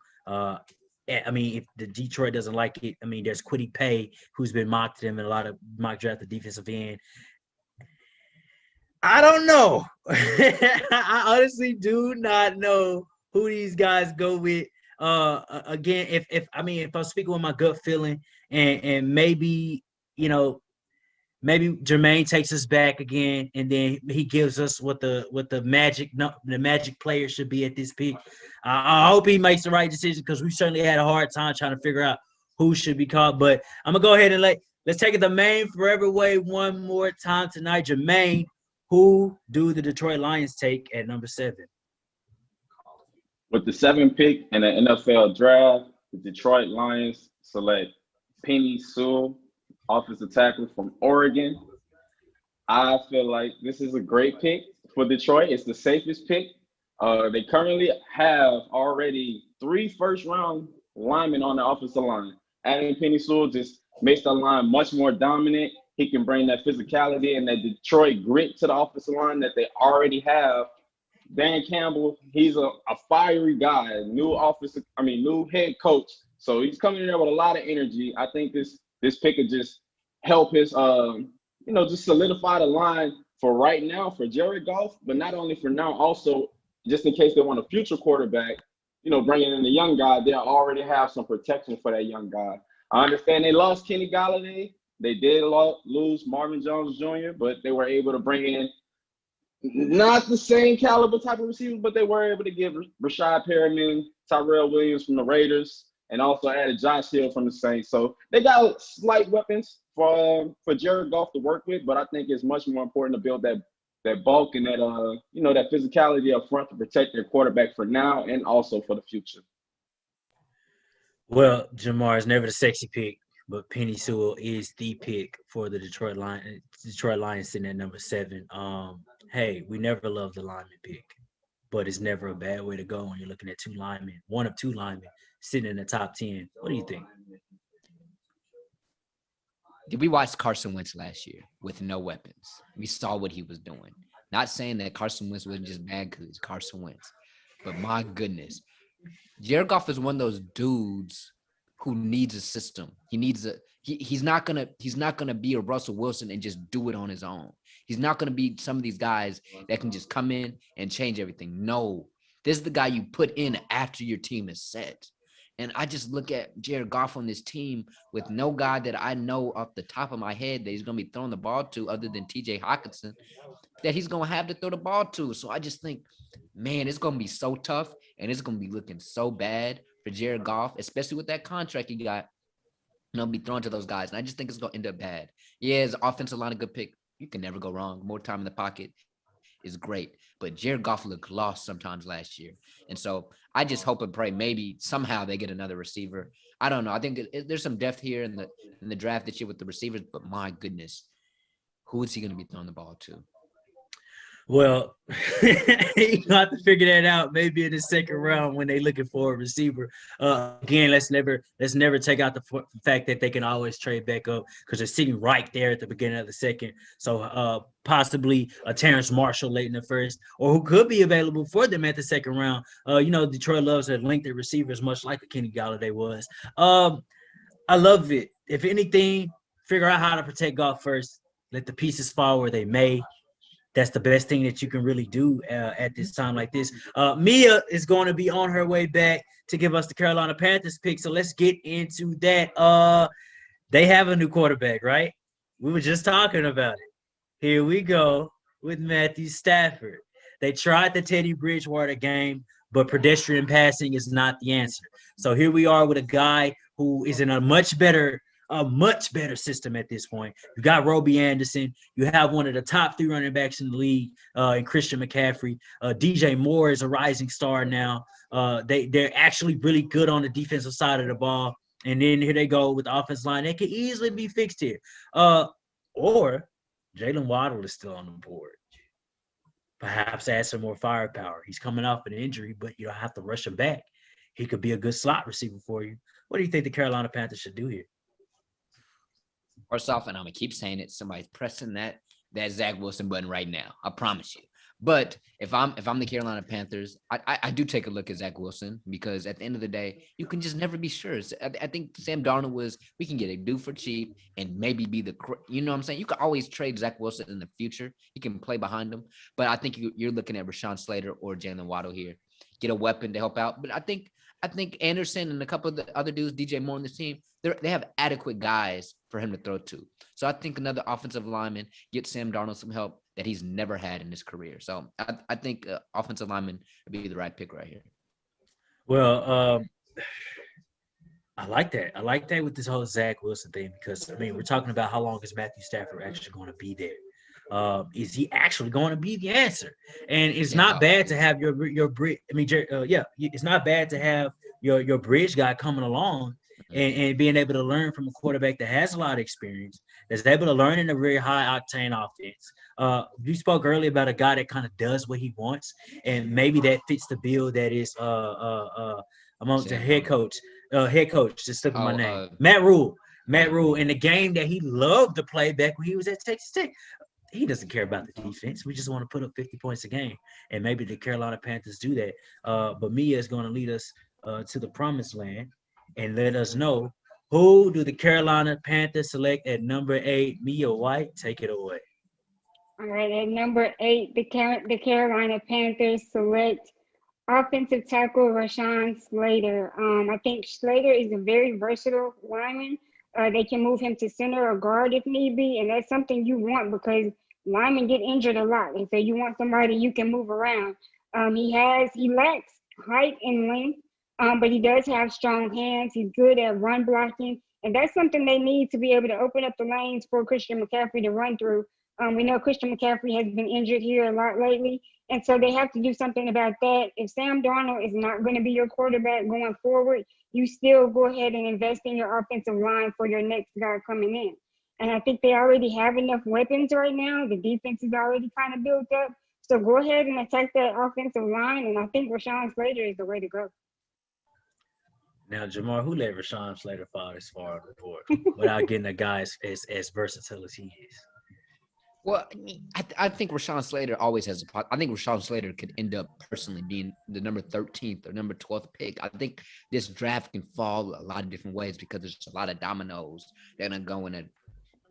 if the Detroit doesn't like it, there's Kwity Paye, who's been mocked to them in a lot of mock draft at defensive end. I don't know. I honestly do not know who these guys go with. Again, if I'm speaking with my gut feeling, and maybe maybe Jermaine takes us back again, and then he gives us what the magic player should be at this pick. I hope he makes the right decision, because we certainly had a hard time trying to figure out who should be called. But I'm gonna go ahead and let's take it the Maine Forever way one more time tonight. Jermaine, who do the Detroit Lions take at number 7? With the 7th pick in the NFL draft, the Detroit Lions select Penei Sewell, offensive tackle from Oregon. I feel like this is a great pick for Detroit. It's the safest pick. They currently have already 3 first-round linemen on the offensive line. Adding Penei Sewell just makes the line much more dominant. He can bring that physicality and that Detroit grit to the offensive line that they already have. Dan Campbell, he's a fiery guy, new head coach. So he's coming in there with a lot of energy. I think this pick could just help his, just solidify the line for right now for Jared Goff, but not only for now, also just in case they want a future quarterback, bringing in the young guy, they already have some protection for that young guy. I understand they lost Kenny Golladay. They did lose Marvin Jones Jr., but they were able to bring in not the same caliber type of receivers, but they were able to give Rashad Perriman, Tyrell Williams from the Raiders, and also added Josh Hill from the Saints. So they got slight weapons for Jared Goff to work with, but I think it's much more important to build that bulk and that that physicality up front to protect their quarterback for now and also for the future. Well, Jamar, is never the sexy pick, but Penei Sewell is the pick for the Detroit Lions sitting at number 7. Hey, we never loved the lineman pick, but it's never a bad way to go when you're looking at two linemen, one of two linemen sitting in the top 10. What do you think? Did we watch Carson Wentz last year with no weapons? We saw what he was doing. Not saying that Carson Wentz wasn't just bad because it's Carson Wentz, but my goodness, Jared Goff is one of those dudes who needs a system. He needs he's not gonna be a Russell Wilson and just do it on his own. He's not gonna be some of these guys that can just come in and change everything. No, this is the guy you put in after your team is set. And I just look at Jared Goff on this team with no guy that I know off the top of my head that he's going to be throwing the ball to other than TJ Hockenson that he's going to have to throw the ball to. So I just think, man, it's going to be so tough and it's going to be looking so bad for Jared Goff, especially with that contract he got. Be thrown to those guys. And I just think it's going to end up bad. Yeah, his offensive line, a good pick. You can never go wrong. More time in the pocket is great. But Jared Goff looked lost sometimes last year. And so I just hope and pray maybe somehow they get another receiver. I don't know. I think there's some depth here in the draft this year with the receivers, but my goodness, who is he going to be throwing the ball to? Well, you have to figure that out maybe in the second round when they're looking for a receiver. Again, let's never take out the fact that they can always trade back up because they're sitting right there at the beginning of the second. So possibly a Terrence Marshall late in the first, or who could be available for them at the second round. Detroit loves their lengthy receivers, much like a Kenny Galladay was. I love it. If anything, figure out how to protect Goff first. Let the pieces fall where they may. That's the best thing that you can really do at this time like this. Mia is going to be on her way back to give us the Carolina Panthers pick. So let's get into that. They have a new quarterback, right? We were just talking about it. Here we go with Matthew Stafford. They tried the Teddy Bridgewater game, but pedestrian passing is not the answer. So here we are with a guy who is in a much better system at this point. You got Robbie Anderson. You have one of the top 3 running backs in the league in Christian McCaffrey. DJ Moore is a rising star now. They're actually really good on the defensive side of the ball. And then here they go with the offensive line. They could easily be fixed here. Or Jalen Waddle is still on the board. Perhaps add some more firepower. He's coming off an injury, but you don't have to rush him back. He could be a good slot receiver for you. What do you think the Carolina Panthers should do here? First off, and I'm going to keep saying it, somebody's pressing that Zach Wilson button right now. I promise you. But if I'm the Carolina Panthers, I do take a look at Zach Wilson because at the end of the day, you can just never be sure. I think Sam Darnold we can get a dude for cheap and maybe be you know what I'm saying? You can always trade Zach Wilson in the future. You can play behind him. But I think you're looking at Rashawn Slater or Jalen Waddle here. Get a weapon to help out. But I think Anderson and a couple of the other dudes, DJ Moore on this team, they have adequate guys for him to throw to. So I think another offensive lineman get Sam Darnold some help that he's never had in his career. So I think offensive lineman would be the right pick right here. Well, I like that. I like that with this whole Zach Wilson thing because, we're talking about how long is Matthew Stafford actually going to be there. Is he actually going to be the answer? And it's not bad to have your bridge. It's not bad to have your bridge guy coming along and being able to learn from a quarterback that has a lot of experience, that's able to learn in a very high octane offense. You spoke earlier about a guy that kind of does what he wants, and maybe that fits the bill that is amongst the head coach. Just slipping my name, Matt Rule. In the game that he loved to play back when he was at Texas Tech. He doesn't care about the defense. We just want to put up 50 points a game. And maybe the Carolina Panthers do that. But Mia is going to lead us to the promised land and let us know, who do the Carolina Panthers select at number 8? Mia White, take it away. All right, at number 8, the Carolina Panthers select offensive tackle Rashawn Slater. I think Slater is a very versatile lineman. They can move him to center or guard if need be, and that's something you want because linemen get injured a lot, and so you want somebody you can move around. He lacks height and length, but he does have strong hands. He's good at run blocking, and that's something they need to be able to open up the lanes for Christian McCaffrey to run through. We know Christian McCaffrey has been injured here a lot lately, and so they have to do something about that. If Sam Darnold is not going to be your quarterback going forward, you still go ahead and invest in your offensive line for your next guy coming in. And I think they already have enough weapons right now. The defense is already kind of built up. So go ahead and attack that offensive line, and I think Rashawn Slater is the way to go. Now, Jamar, who let Rashawn Slater fall this far on the board without getting a guy as versatile as he is? Well, I think Rashawn Slater always has I think Rashawn Slater could end up personally being the number 13th or number 12th pick. I think this draft can fall a lot of different ways because there's a lot of dominoes that are going in a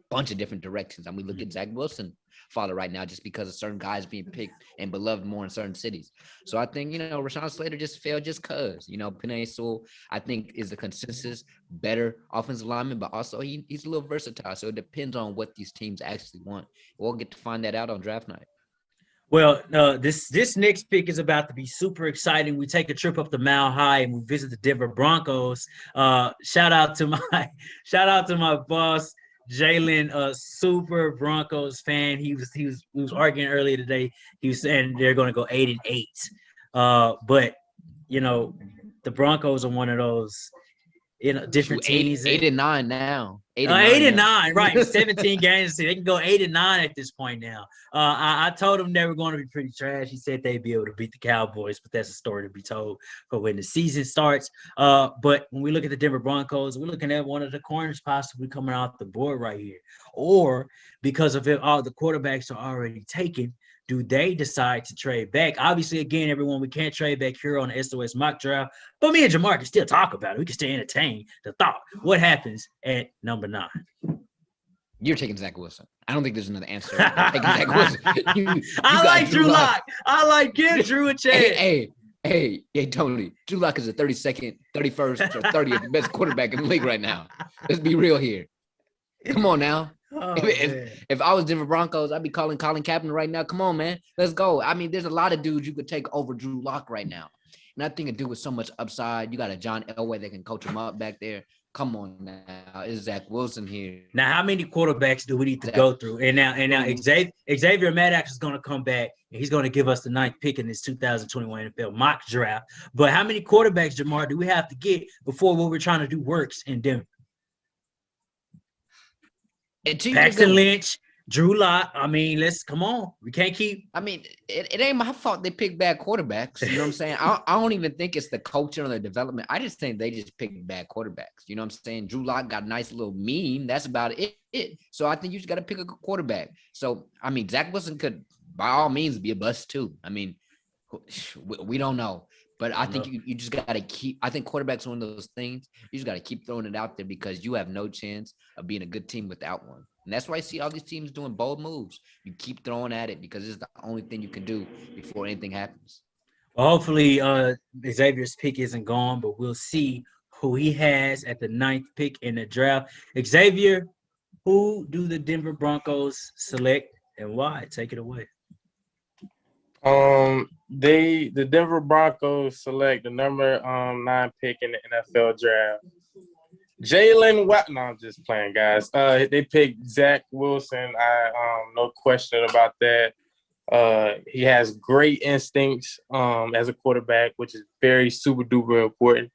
bunch of different directions. I mean, look at Zach Wilson father right now just because of certain guys being picked and beloved more in certain cities. So I think, Rashawn Slater just failed just because, Penei Sewell, I think, is the consensus better offensive lineman, but also he's a little versatile. So it depends on what these teams actually want. We'll get to find that out on draft night. Well, this next pick is about to be super exciting. We take a trip up to Mile High and we visit the Denver Broncos. Shout out to my boss, Jalen, super Broncos fan. He was arguing earlier today. He was saying they're going to go 8-8. But the Broncos are one of those different teams. 8-9 now. 8-9, right? 17 games. They can go 8-9 at this point now. I told them they were going to be pretty trash. He said they'd be able to beat the Cowboys, but that's a story to be told for when the season starts. But when we look at the Denver Broncos, we're looking at one of the corners possibly coming off the board right here. Or because of it, all the quarterbacks are already taken, do they decide to trade back? Obviously, again, everyone, we can't trade back here on the SOS mock draft, but me and Jamar can still talk about it. We can still entertain the thought. What happens at number 9? You're taking Zach Wilson. I don't think there's another answer. I'm taking Zach Wilson. You I like Drew Lock. I like give Drew a chance. Hey, Tony. Drew Lock is the 32nd, 31st, or 30th best quarterback in the league right now. Let's be real here. Come on now. Oh, if I was Denver Broncos, I'd be calling Colin Kaepernick right now. Come on, man. Let's go. I mean, there's a lot of dudes you could take over Drew Lock right now. And I think a dude with so much upside, you got a John Elway that can coach him up back there. Come on now. It's Zach Wilson here. Now, how many quarterbacks do we need to go through? And now Xavier Maddox is going to come back, and he's going to give us the 9th pick in this 2021 NFL mock draft. But how many quarterbacks, Jamar, do we have to get before what we're trying to do works in Denver? Paxton Lynch, Drew Lock. I mean, come on. We can't keep. I mean, it ain't my fault they pick bad quarterbacks. You know what I'm saying? I don't even think it's the culture or the development. I just think they just pick bad quarterbacks. You know what I'm saying? Drew Lock got a nice little meme. That's about it. So I think you just got to pick a good quarterback. So, I mean, Zach Wilson could, by all means, be a bust too. I mean, we don't know. But I think you just got to keep – I think quarterback's one of those things. You just got to keep throwing it out there because you have no chance of being a good team without one. And that's why I see all these teams doing bold moves. You keep throwing at it because it's the only thing you can do before anything happens. Well, hopefully Xavier's pick isn't gone, but we'll see who he has at the 9th pick in the draft. Xavier, who do the Denver Broncos select and why? Take it away. The Denver Broncos select the number 9 pick in the NFL draft. Jalen Watt. No, I'm just playing, guys. They picked Zach Wilson. No question about that. He has great instincts as a quarterback, which is very super duper important.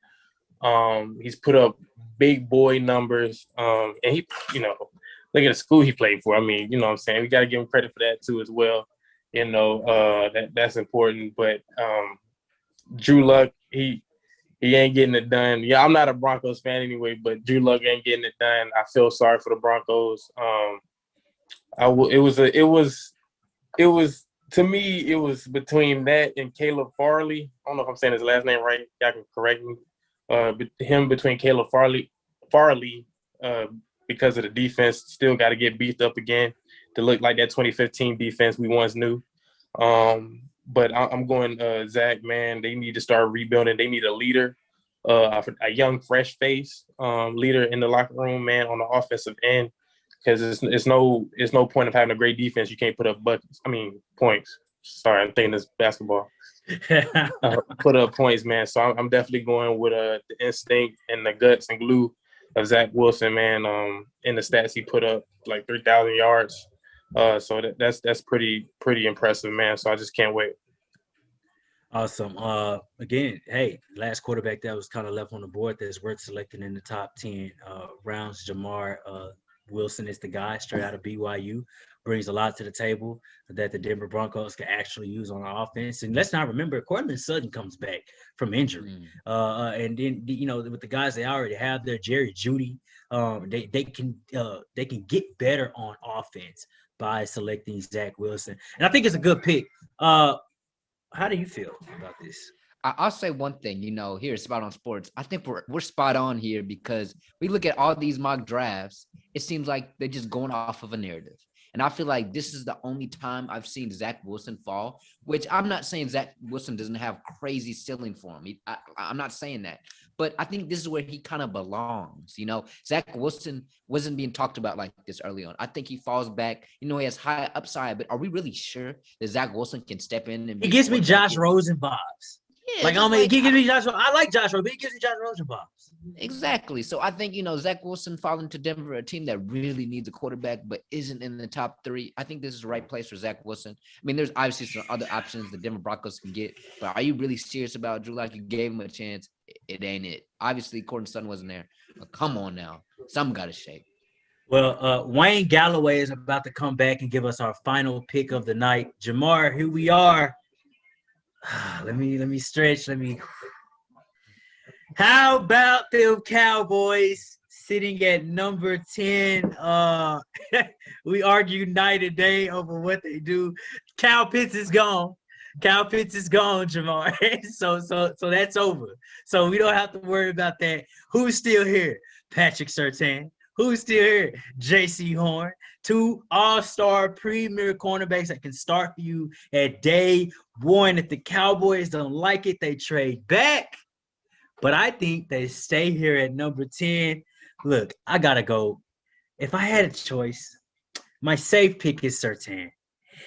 He's put up big boy numbers, and he, look at the school he played for. I mean, you know what I'm saying? We got to give him credit for that too as well. That's important. But Drew Luck, he ain't getting it done. Yeah, I'm not a Broncos fan anyway, but Drew Luck ain't getting it done. I feel sorry for the Broncos. To me, it was between that and Caleb Farley. I don't know if I'm saying his last name right. Y'all can correct me. Between Caleb Farley, because of the defense, still got to get beefed up again to look like that 2015 defense we once knew. But I'm going Zach, man. They need to start rebuilding. They need a leader, a young, fresh face leader in the locker room, man, on the offensive end. Because it's no point of having a great defense. You can't put up points. Sorry, I'm thinking this basketball. Put up points, man. So I'm definitely going with the instinct and the guts and glue of Zach Wilson, man. In the stats he put up, like 3,000 yards. So that's pretty impressive, man. So I just can't wait. Awesome. Again, hey, last quarterback that was kind of left on the board that's worth selecting in the top 10 rounds. Jamar Wilson is the guy straight out of BYU. brings a lot to the table that the Denver Broncos can actually use on offense. And let's not remember, Cortland Sutton comes back from injury. And then, with the guys they already have there, Jerry Jeudy, they can get better on offense by selecting Zach Wilson. And I think it's a good pick. How do you feel about this? I'll say one thing, here at Spot on Sports. I think we're spot on here because we look at all these mock drafts. It seems like they're just going off of a narrative. And I feel like this is the only time I've seen Zach Wilson fall, which I'm not saying Zach Wilson doesn't have crazy ceiling for him. I'm not saying that. But I think this is where he kind of belongs. Zach Wilson wasn't being talked about like this early on. I think he falls back. He has high upside, but are we really sure that Zach Wilson can step in and He gives me Josh Rosen vibes. Yeah, he gives me Josh Rosen. I like Josh Rosen, but he gives me Josh Rosen vibes. Exactly. So I think, Zach Wilson falling to Denver, a team that really needs a quarterback but isn't in the top 3. I think this is the right place for Zach Wilson. I mean, there's obviously some other options the Denver Broncos can get, but are you really serious about Drew Lock? You gave him a chance. It ain't it. Obviously, Cortland Sutton wasn't there. But come on now. Something got to shake. Well, Wayne Galloway is about to come back and give us our final pick of the night. Jamar, here we are. Let me stretch. How about them Cowboys sitting at number 10? We argued night and day over what they do. Kyle Pitts is gone. Jamar. so that's over. So we don't have to worry about that. Who's still here? Patrick Surtain. Who's still here? J.C. Horn. 2 all-star premier cornerbacks that can start for you at day 1. If the Cowboys don't like it, they trade back. But I think they stay here at number 10. Look, I got to go. If I had a choice, my safe pick is Surtain.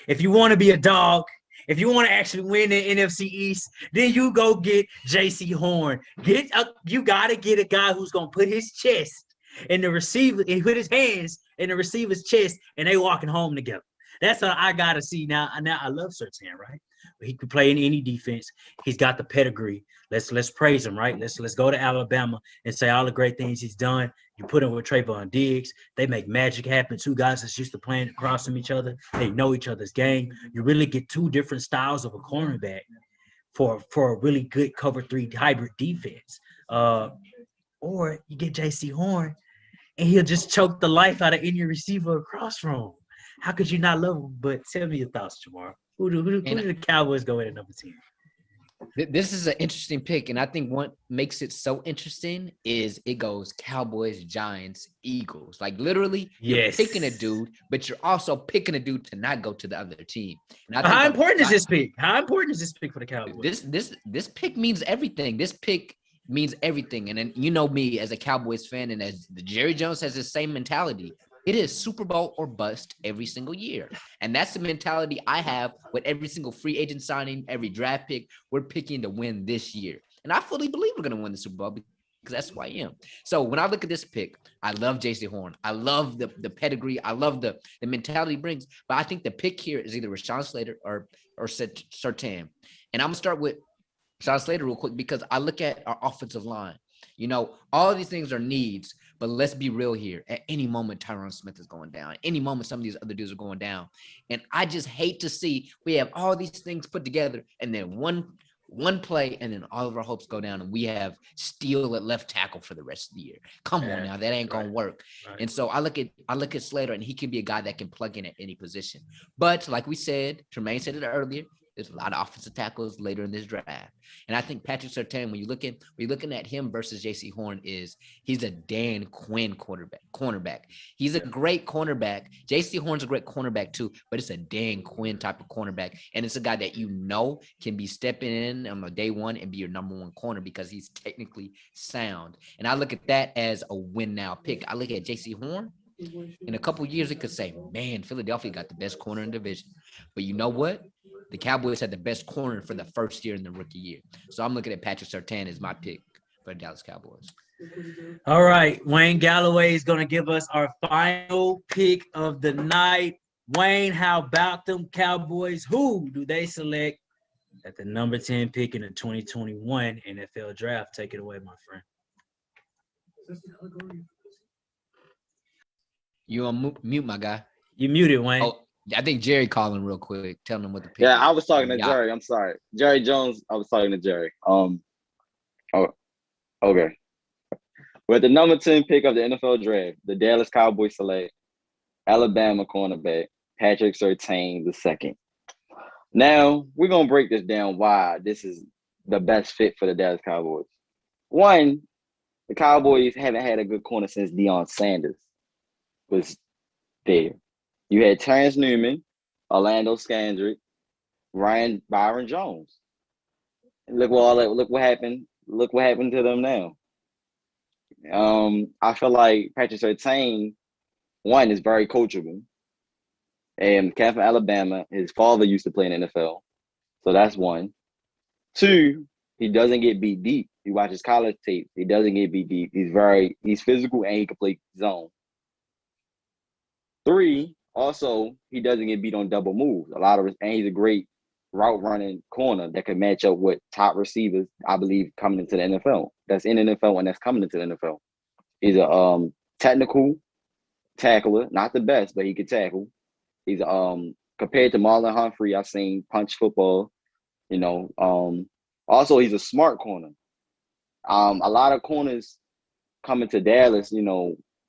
If you want to be a dog, if you want to actually win the NFC East, then you go get J.C. Horn. You got to get a guy who's going to put his chest in the receiver and put his hands in the receiver's chest, and they walking home together. That's what I gotta see now. Now I love Surtain, right? He can play in any defense. He's got the pedigree. Let's praise him, right? Let's go to Alabama and say all the great things he's done. You put him with Trayvon Diggs. They make magic happen. 2 guys that's used to playing across from each other. They know each other's game. You really get 2 different styles of a cornerback for a really good cover 3 hybrid defense. Or you get J.C. Horn, and he'll just choke the life out of any receiver across from him. How could you not love him? But tell me your thoughts, Jamar. Who do the Cowboys go in at number 10? This is an interesting pick, and I think what makes it so interesting is it goes Cowboys, Giants, Eagles. Like literally, you're picking a dude, but you're also picking a dude to not go to the other team. And How important is this pick? How important is this pick for the Cowboys? This pick means everything. This pick means everything. And then me as a Cowboys fan, and as the Jerry Jones has the same mentality. It is Super Bowl or bust every single year. And that's the mentality I have with every single free agent signing, every draft pick. We're picking to win this year. And I fully believe we're going to win the Super Bowl because that's who I am. So when I look at this pick, I love J.C. Horn. I love the pedigree. I love the mentality he brings. But I think the pick here is either Rashawn Slater or Surtain. And I'm going to start with Rashawn Slater real quick because I look at our offensive line. All of these things are needs, but let's be real here. At any moment, Tyron Smith is going down. At any moment, some of these other dudes are going down. And I just hate to see we have all these things put together and then one play and then all of our hopes go down and we have Steele at left tackle for the rest of the year. Come on now, that ain't going to work. Right. And so I look at Slater and he can be a guy that can plug in at any position. But like we said, Tremaine said it earlier, there's a lot of offensive tackles later in this draft. And I think Patrick Surtain, when you're looking at him versus J.C. Horn, he's a Dan Quinn cornerback. He's a great cornerback. J.C. Horn's a great cornerback too, but it's a Dan Quinn type of cornerback. And it's a guy that can be stepping in on the day 1 and be your number 1 corner because he's technically sound. And I look at that as a win now pick. I look at J.C. Horn. In a couple of years, it could say, man, Philadelphia got the best corner in the division. But you know what? The Cowboys had the best corner for the first year in the rookie year. So I'm looking at Patrick Surtain as my pick for the Dallas Cowboys. All right. Wayne Galloway is going to give us our final pick of the night. Wayne, how about them Cowboys? Who do they select at the number 10 pick in the 2021 NFL draft? Take it away, my friend. You on mute, my guy. You muted, Wayne. Oh, I think Jerry calling real quick, telling him what the pick. Yeah, is. I was talking to Yeah. Jerry. I'm sorry, Jerry Jones. I was talking to Jerry. Oh, okay. With the number 10 pick of the NFL draft, the Dallas Cowboys select Alabama cornerback Patrick Surtain II. Now we're gonna break this down why this is the best fit for the Dallas Cowboys. One, the Cowboys haven't had a good corner since Deion Sanders was there. You had Terrence Newman, Orlando Scandrick, Byron Jones. Look what happened. Look what happened to them now. I feel like Patrick Surtain, one, is very coachable. And cat from Alabama, his father used to play in the NFL. So that's one. Two, he doesn't get beat deep. You watch his college tape, he doesn't get beat deep. He's physical and he can play zone. Three, also, he doesn't get beat on double moves. And he's a great route running corner that can match up with top receivers, I believe, coming into the NFL. That's in the NFL and that's coming into the NFL. He's a technical tackler, not the best, but he can tackle. He's compared to Marlon Humphrey, I've seen punch football. Also he's a smart corner. A lot of corners coming to Dallas,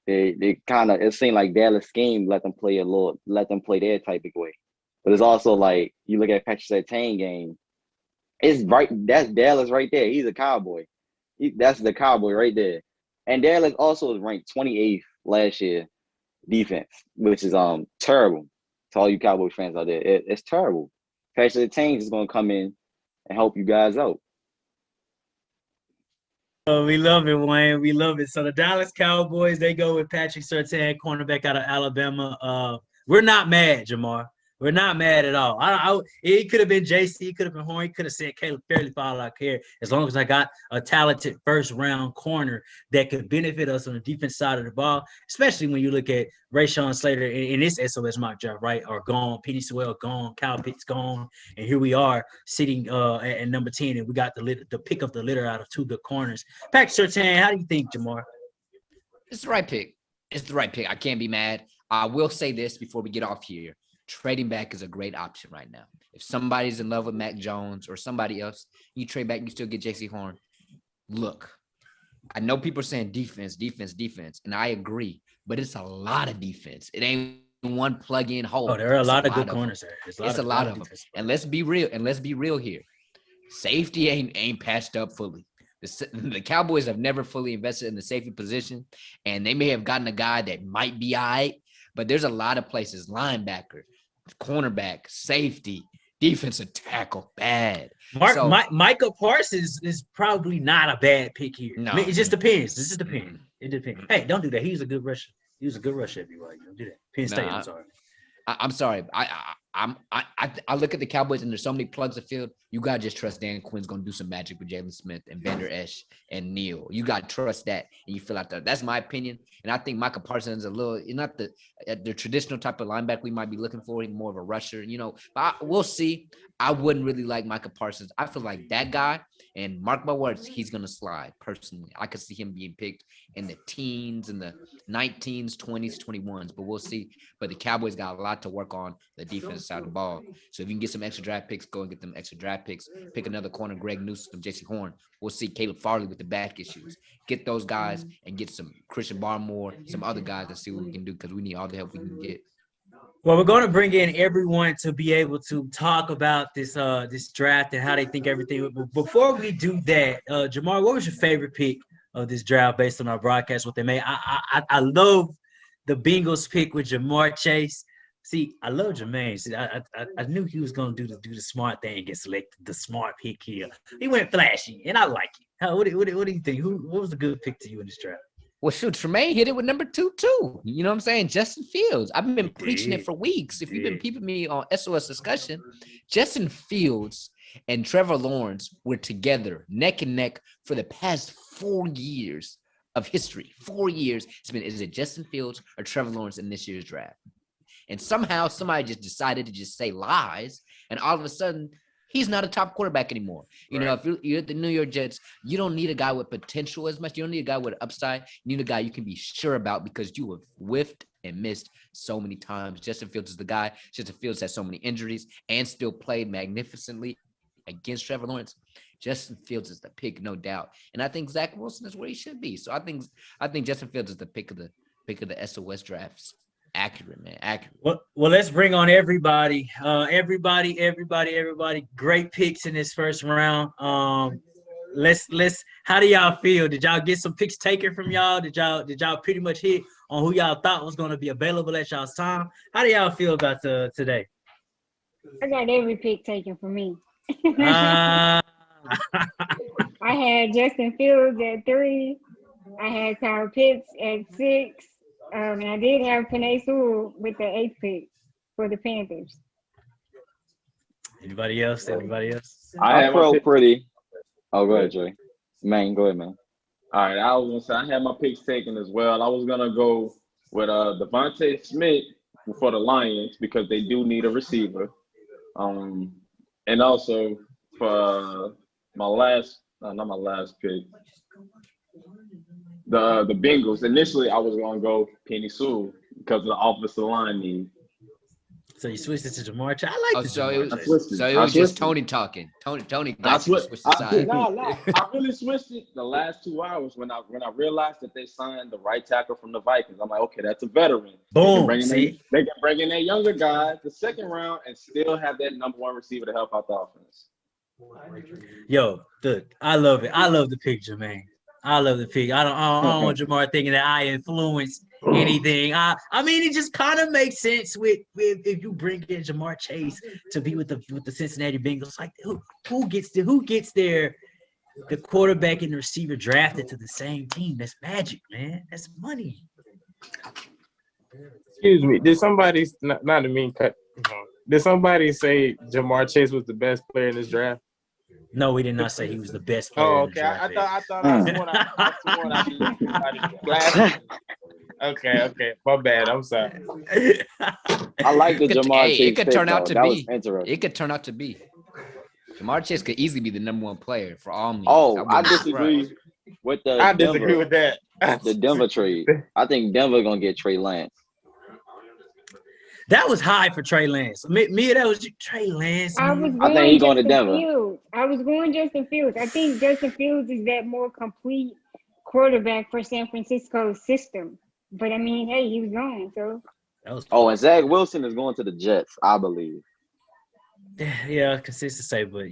they kind of, it seemed like Dallas scheme let them play their type of way. But it's also like you look at Patrick Surtain game, it's right. That's Dallas right there. He's a Cowboy. That's the Cowboy right there. And Dallas also is ranked 28th last year defense, which is terrible to all you Cowboys fans out there. It's terrible. Patrick Surtain is going to come in and help you guys out. Oh, we love it, Wayne. We love it. So the Dallas Cowboys, they go with Patrick Surtain, cornerback out of Alabama. We're not mad, Jamar. We're not mad at all. It could have been JC, it could have been Horn, he could have said Caleb Fairley for all I care, as long as I got a talented first-round corner that could benefit us on the defense side of the ball, especially when you look at Rashawn Slater in this SOS mock draft, right, are gone, Penny Sewell gone, Kyle Pitts gone, and here we are sitting at number 10, and we got the pick of the litter out of two good corners. Patrick Surtain, how do you think, Jamar? It's the right pick. It's the right pick. I can't be mad. I will say this before we get off here. Trading back is a great option right now. If somebody's in love with Mac Jones or somebody else, you trade back, you still get JC Horn. Look, I know people are saying defense, and I agree, but it's a lot of defense. It ain't one plug-in hole. Oh, there are a lot of good corners there. It's a lot of them. And let's be real here. Safety ain't patched up fully. The Cowboys have never fully invested in the safety position, and they may have gotten a guy that might be all right, but there's a lot of places, linebacker, cornerback, safety, defensive tackle, bad. Micah Parsons is probably not a bad pick here. No. I mean, it just depends. It depends. Hey, don't do that. He's a good rusher. He was a good rusher at BYU. Don't do that. Penn State, I'm sorry. I'm sorry. I look at the Cowboys and there's so many plugs of field. You gotta just trust Dan Quinn's gonna do some magic with Jalen Smith and Vander Esch and Neal. You gotta trust that, and you feel out there. That's my opinion. And I think Micah Parsons is a little, not the traditional type of linebacker we might be looking for. He's more of a rusher, But we'll see. I wouldn't really like Micah Parsons. I feel like that guy, and mark my words, he's gonna slide. Personally, I could see him being picked in the teens, in the 19s, 20s, 21s. But we'll see. But the Cowboys got a lot to work on the defensive side of the ball. So if you can get some extra draft picks, go and get them extra draft picks. Pick another corner, Greg Newsome, JC Horn. We'll see Caleb Farley with the back issues. Get those guys and get some Christian Barmore, some other guys, and see what we can do because we need all the help we can get. Well, we're going to bring in everyone to be able to talk about this draft and how they think everything. But before we do that, Jamar, what was your favorite pick of this draft based on our broadcast? What they made? I love the Bengals pick with Jamar Chase. See, I love Jermaine. See, I knew he was going to do the smart thing and get selected, the smart pick here. He went flashy, and I like it. What do you think? What was a good pick to you in this draft? Well, shoot, Tremaine hit it with number 2 too. You know what I'm saying? Justin Fields. I've been preaching it for weeks. If you've been peeping me on SOS Discussion, Justin Fields and Trevor Lawrence were together neck and neck for the past 4 years of history. 4 years. Is it Justin Fields or Trevor Lawrence in this year's draft? And somehow somebody just decided to just say lies, and all of a sudden he's not a top quarterback anymore. You know, if you're at the New York Jets, you don't need a guy with potential as much. You don't need a guy with upside. You need a guy you can be sure about because you have whiffed and missed so many times. Justin Fields is the guy. Justin Fields has so many injuries and still played magnificently against Trevor Lawrence. Justin Fields is the pick, no doubt. And I think Zach Wilson is where he should be. So I think Justin Fields is the pick of the SOS drafts. Accurate, man. Accurate. Well, let's bring on everybody. Everybody. Great picks in this first round. Let's. How do y'all feel? Did y'all get some picks taken from y'all? Did y'all pretty much hit on who y'all thought was going to be available at y'all's time? How do y'all feel about today? I got every pick taken from me. I had Justin Fields at 3. I had Kyle Pitts at 6. And I did have Penei Sewell with the 8th pick for the Panthers. Anybody else? I felt pretty. Oh, go ahead, Jay. Man, go ahead, man. All right, I was gonna say I had my picks taken as well. I was gonna go with Devontae Smith for the Lions because they do need a receiver. And also for my last, not my last pick, the Bengals. Initially, I was gonna go Penei Sewell because of the offensive line need. So you switched it to Ja'Marr Chase. I like so it was just Tony talking. Tony got you to switch the side. No, I really switched it the last 2 hours when I realized that they signed the right tackle from the Vikings. I'm like, okay, that's a veteran. Boom. They can bring in that younger guy the second round and still have that number 1 receiver to help out the offense. Yo, dude, I love it. I love the pick, Jermaine. I love the pick. I don't want Ja'Marr thinking that I influenced anything. I mean, it just kind of makes sense with if you bring in Ja'Marr Chase to be with the Cincinnati Bengals. Like who gets the quarterback and the receiver drafted to the same team? That's magic, man. That's money. Excuse me. Did somebody not to mean cut? Did somebody say Ja'Marr Chase was the best player in this draft? No, we did not say he was the best player. Oh, okay. I thought I sworn I Okay. My bad. I'm sorry. I like the Ja'Marr Chase. It could turn out to be. Interesting. It could turn out to be. Ja'Marr Chase could easily be the number 1 player for all means. Oh, I disagree with the. I disagree with that. The Denver trade. I think Denver gonna get Trey Lance. That was high for Trey Lance. Me, that was Trey Lance. I think he's going to Denver. I was going Justin Fields. I think Justin Fields is that more complete quarterback for San Francisco's system. But I mean, hey, he was gone. So. And Zach Wilson is going to the Jets, I believe. Yeah, consistent to say, but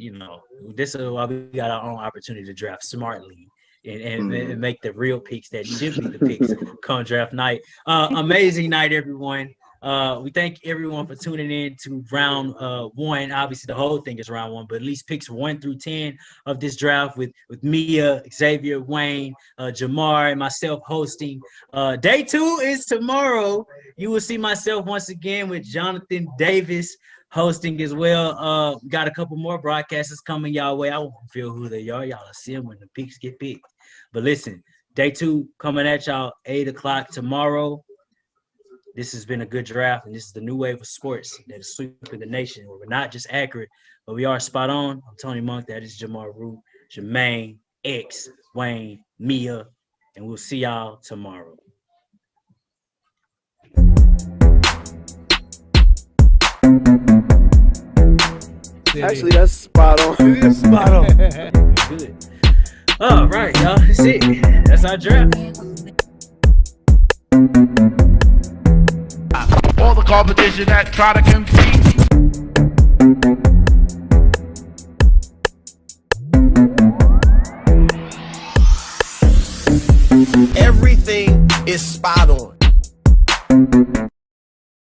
this is why we got our own opportunity to draft smartly and make the real picks that should be the picks come draft night. Amazing night, everyone. We thank everyone for tuning in to round 1. Obviously, the whole thing is round 1, but at least picks 1 through 10 of this draft with Mia, Xavier, Wayne, Jamar, and myself hosting. Day 2 is tomorrow. You will see myself once again with Jonathan Davis hosting as well. Got a couple more broadcasters coming y'all way. I won't reveal who they are. Y'all will see them when the picks get picked. But listen, day 2 coming at y'all 8 o'clock tomorrow. This has been a good draft, and this is the new wave of sports that is sweeping the nation, where we're not just accurate, but we are spot on. I'm Tony Monk. That is Jamar Root, Jermaine, X, Wayne, Mia, and we'll see y'all tomorrow. Actually, that's spot on. It's spot on. Good. All right, y'all. That's it. That's our draft. All the competition that try to compete. Everything is spot on.